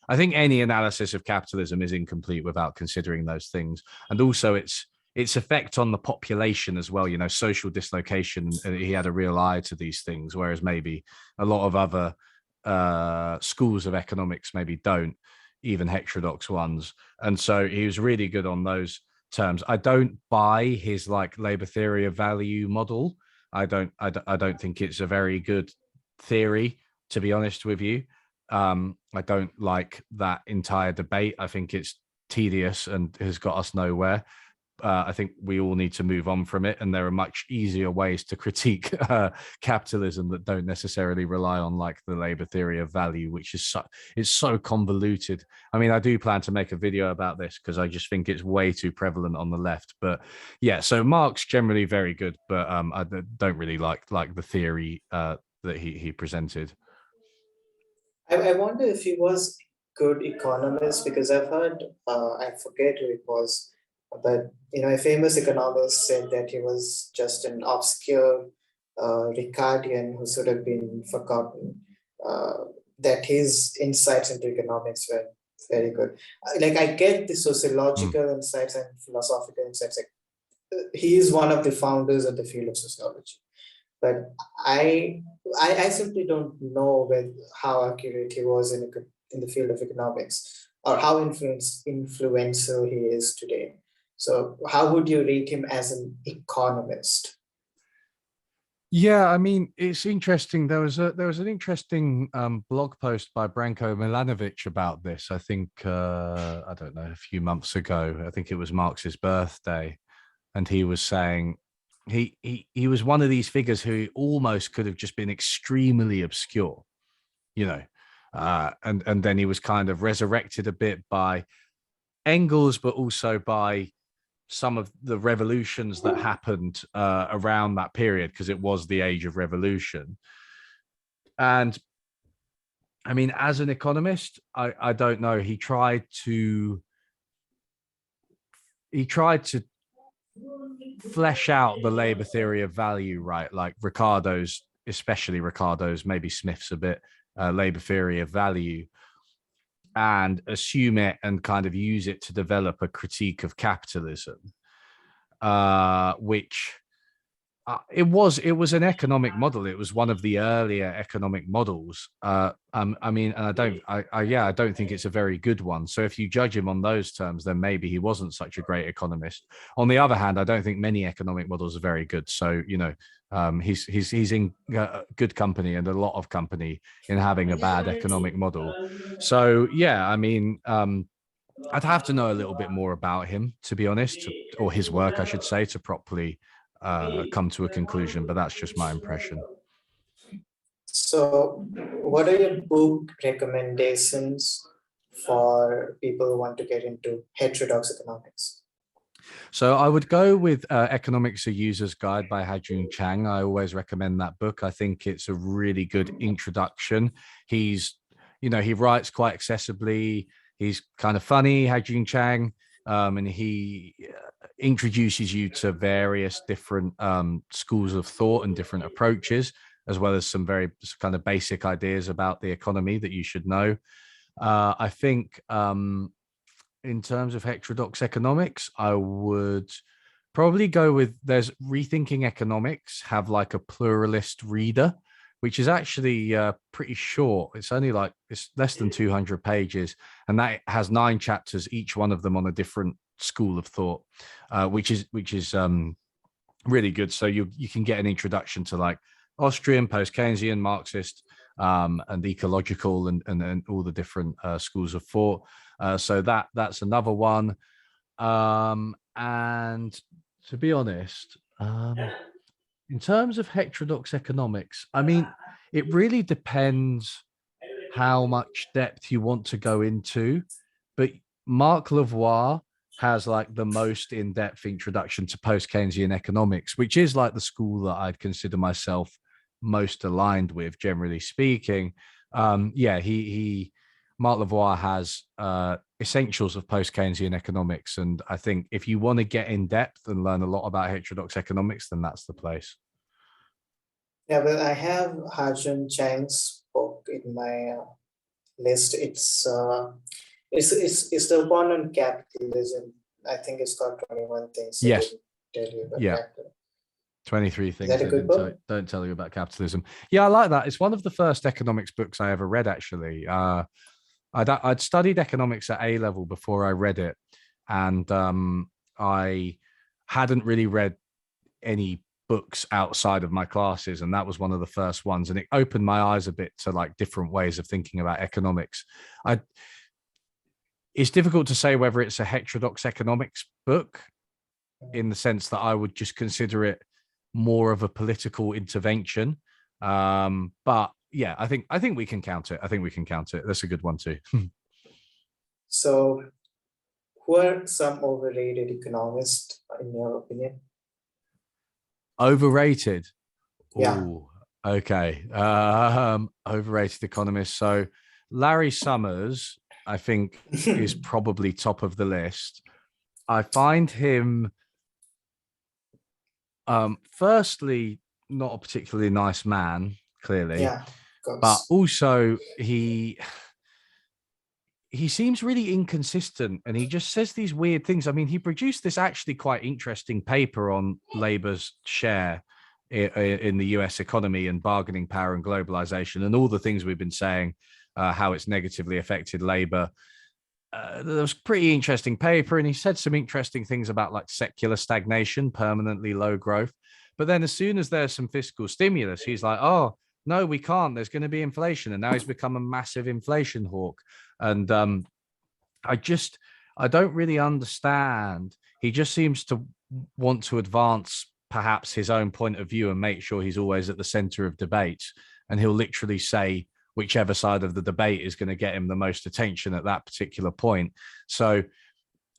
any analysis of capitalism is incomplete without considering those things. And also its effect on the population as well, social dislocation. He had a real eye to these things, whereas maybe a lot of other schools of economics maybe don't, even heterodox ones. And so he was really good on those terms. I don't buy his like labor theory of value model. I don't think it's a very good theory, to be honest with you. I don't like that entire debate. I think it's tedious and has got us nowhere. I think we all need to move on from it, and there are much easier ways to critique capitalism that don't necessarily rely on like the labor theory of value, which is so convoluted. I mean, I do plan to make a video about this because I just think it's way too prevalent on the left. But yeah, so Marx generally very good, but I don't really like the theory that he presented. I wonder if he was good economist, because I've heard, I forget who it was, but a famous economist said that he was just an obscure Ricardian who should have been forgotten. That his insights into economics were very good. Like I get the sociological insights and philosophical insights. Like, he is one of the founders of the field of sociology, but I simply don't know how accurate he was in the field of economics, or how influential he is today. So how would you rate him as an economist? Yeah, I mean, it's interesting. There was an interesting blog post by Branko Milanovic about this. I think I don't know, a few months ago. I think it was Marx's birthday, and he was saying he was one of these figures who almost could have just been extremely obscure, and then he was kind of resurrected a bit by Engels, but also by some of the revolutions that happened around that period, because it was the age of revolution. And I mean, as an economist, I don't know. He tried to flesh out the labor theory of value, right? Like Ricardo's, especially Ricardo's, maybe Smith's a bit, labor theory of value, and assume it and kind of use it to develop a critique of capitalism, which it was an economic model. It was one of the earlier economic models. I mean, and I don't think it's a very good one. So if you judge him on those terms, then maybe he wasn't such a great economist. On the other hand, I don't think many economic models are very good. So he's in good company, and a lot of company, in having a bad economic model. So yeah, I mean, I'd have to know a little bit more about him, to be honest, or his work, I should say, to properly come to a conclusion. But that's just my impression. So, what are your book recommendations for people who want to get into heterodox economics? So I would go with Economics: A User's Guide by Hajun Chang. I always recommend that book. I think it's a really good introduction. He writes quite accessibly. He's kind of funny, Hajun Chang, and he introduces you to various different schools of thought and different approaches, as well as some very kind of basic ideas about the economy that you should know. I think in terms of heterodox economics, I would probably go with there's Rethinking Economics, have like a pluralist reader, which is actually pretty short. It's less than 200 pages, and that has 9 chapters, each one of them on a different school of thought, which is really good. So you can get an introduction to like Austrian, post-Keynesian, Marxist, and ecological, and all the different schools of thought. So that's another one. And to be honest, in terms of heterodox economics, I mean, it really depends how much depth you want to go into. But Mark Lavoie has like the most in-depth introduction to post-Keynesian economics, which is like the school that I'd consider myself most aligned with, generally speaking. He Mark Lavoie has essentials of post-Keynesian economics, and I think if you want to get in depth and learn a lot about heterodox economics, then that's the place. Yeah, well, I have Hajun Chang's book in my list. It's the one on capitalism. I think it's called 21 Things I Yes. Didn't Tell You About Yeah. Capitalism. 23 Is things that a I good book? don't tell you about capitalism. Yeah, I like that. It's one of the first economics books I ever read, actually. I'd studied economics at A level before I read it, and I hadn't really read any books outside of my classes, and that was one of the first ones, and it opened my eyes a bit to like different ways of thinking about economics. It's difficult to say whether it's a heterodox economics book, in the sense that I would just consider it more of a political intervention. But yeah, I think we can count it. I think we can count it. That's a good one too. So, who are some overrated economists, in your opinion? Overrated. Yeah. Oh, okay. Overrated economists. So Larry Summers, I think, is probably top of the list. I find him, firstly, not a particularly nice man, clearly, Yeah, of but course. also he seems really inconsistent, and he just says these weird things. I mean, he produced this actually quite interesting paper on Labour's share in the US economy and bargaining power and globalization and all the things we've been saying, how it's negatively affected Labour. There was a pretty interesting paper, and he said some interesting things about like secular stagnation, permanently low growth. But then as soon as there's some fiscal stimulus, he's like, oh, no, we can't. There's going to be inflation. And now he's become a massive inflation hawk. And I don't really understand. He just seems to want to advance perhaps his own point of view and make sure he's always at the center of debates. And he'll literally say whichever side of the debate is going to get him the most attention at that particular point. So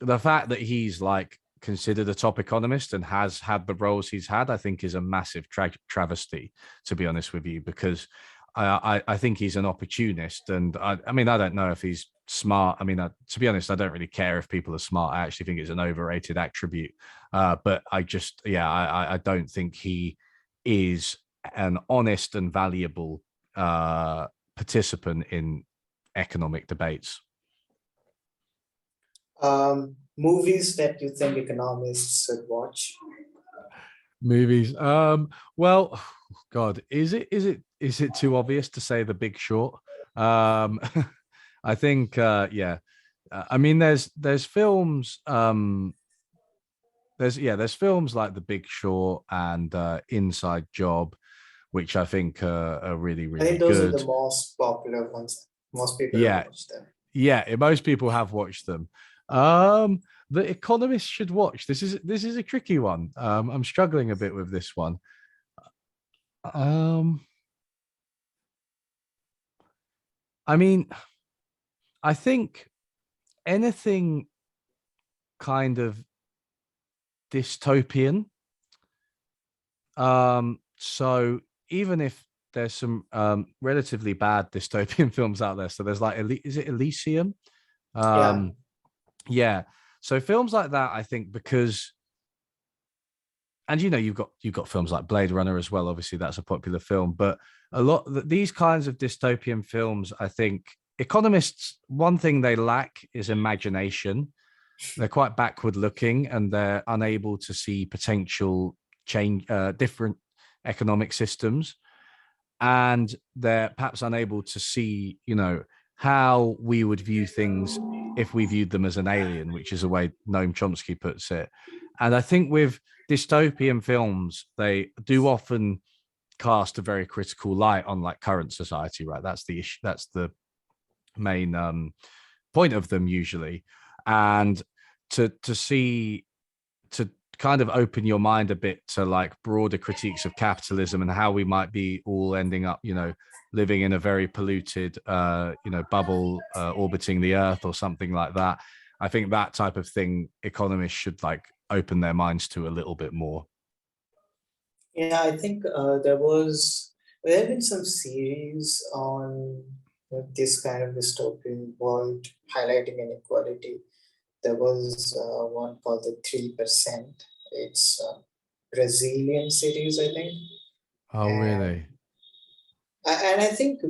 the fact that he's like considered a top economist and has had the roles he's had, I think is a massive travesty, to be honest with you, because I think he's an opportunist. And I mean, I don't know if he's smart. I mean, to be honest, I don't really care if people are smart. I actually think it's an overrated attribute. But I don't think he is an honest and valuable participant in economic debates. Movies that you think economists should watch? Movies. Well, God, is it too obvious to say The Big Short? Um, I think, yeah. I mean, there's films. There's films like The Big Short and Inside Job, which I think are really I really think those are the good. most popular ones. Most people have Yeah, watched them. yeah. Most people have watched them. Um, the Economist should watch. This is a tricky one. I'm struggling a bit with this one. Um, I mean, I think anything kind of dystopian. So even if there's some relatively bad dystopian films out there, so there's like is it Elysium? Yeah, Um, yeah. So films like that, I think, because and you've got films like Blade Runner as well. Obviously, that's a popular film, but these kinds of dystopian films, I think, economists, one thing they lack is imagination. They're quite backward looking, and they're unable to see potential change, different economic systems, and they're perhaps unable to see, how we would view things if we viewed them as an alien, which is the way Noam Chomsky puts it. And I think with dystopian films, they do often cast a very critical light on like current society, right? That's the issue. That's the main point of them usually. And to see to kind of open your mind a bit to like broader critiques of capitalism and how we might be all ending up, living in a very polluted, bubble orbiting the Earth or something like that. I think that type of thing economists should like open their minds to a little bit more. yeah. I think there have been some series on this kind of dystopian world highlighting inequality. There was one called the 3%. It's a Brazilian series, I think, Oh, and really? and I think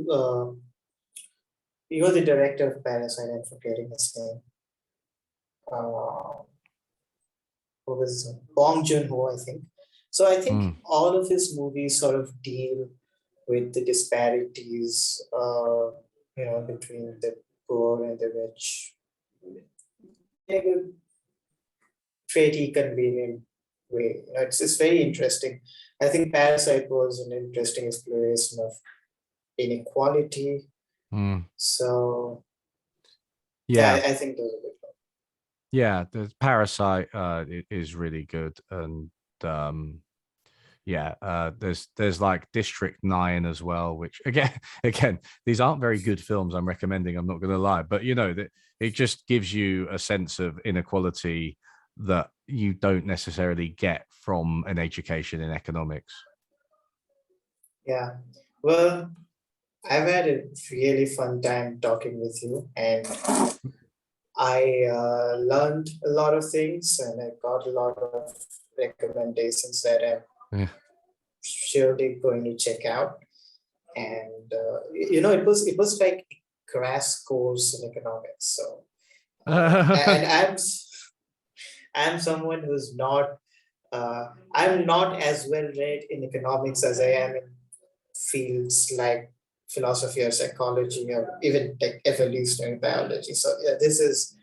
you're the director of Parasite. I'm forgetting his name. Uh, who was Bong Joon-ho, I think. So I think Mm, all of his movies sort of deal with the disparities, between the poor and the rich in a good, pretty convenient way. It's very interesting. I think Parasite was an interesting exploration of inequality. mm. So yeah, Yeah, I think those are good. yeah. The Parasite is really good, and um, yeah, there's like District 9 as well, which again again these aren't very good films. I'm recommending. I'm not going to lie, but that it just gives you a sense of inequality that you don't necessarily get from an education in economics. Yeah. Well, I've had a really fun time talking with you, and I learned a lot of things, and I got a lot of recommendations that I'm surely going to check out. And it was like crash course in economics. So, and I'm someone who's not. I'm not as well read in economics as I am in fields like philosophy or psychology or even like evolutionary biology. So yeah, this is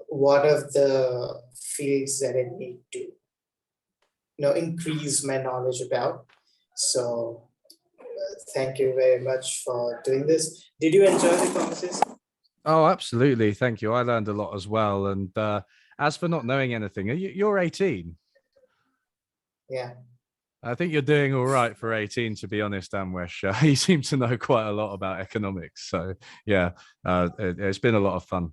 one of the fields that I need to increase my knowledge about. So thank you very much for doing this. Did you enjoy the conversation? Oh, absolutely. Thank you. I learned a lot as well. And as for not knowing anything, you're 18. Yeah. I think you're doing all right for 18, to be honest, Anwesh. You seem to know quite a lot about economics. So, yeah, it's been a lot of fun.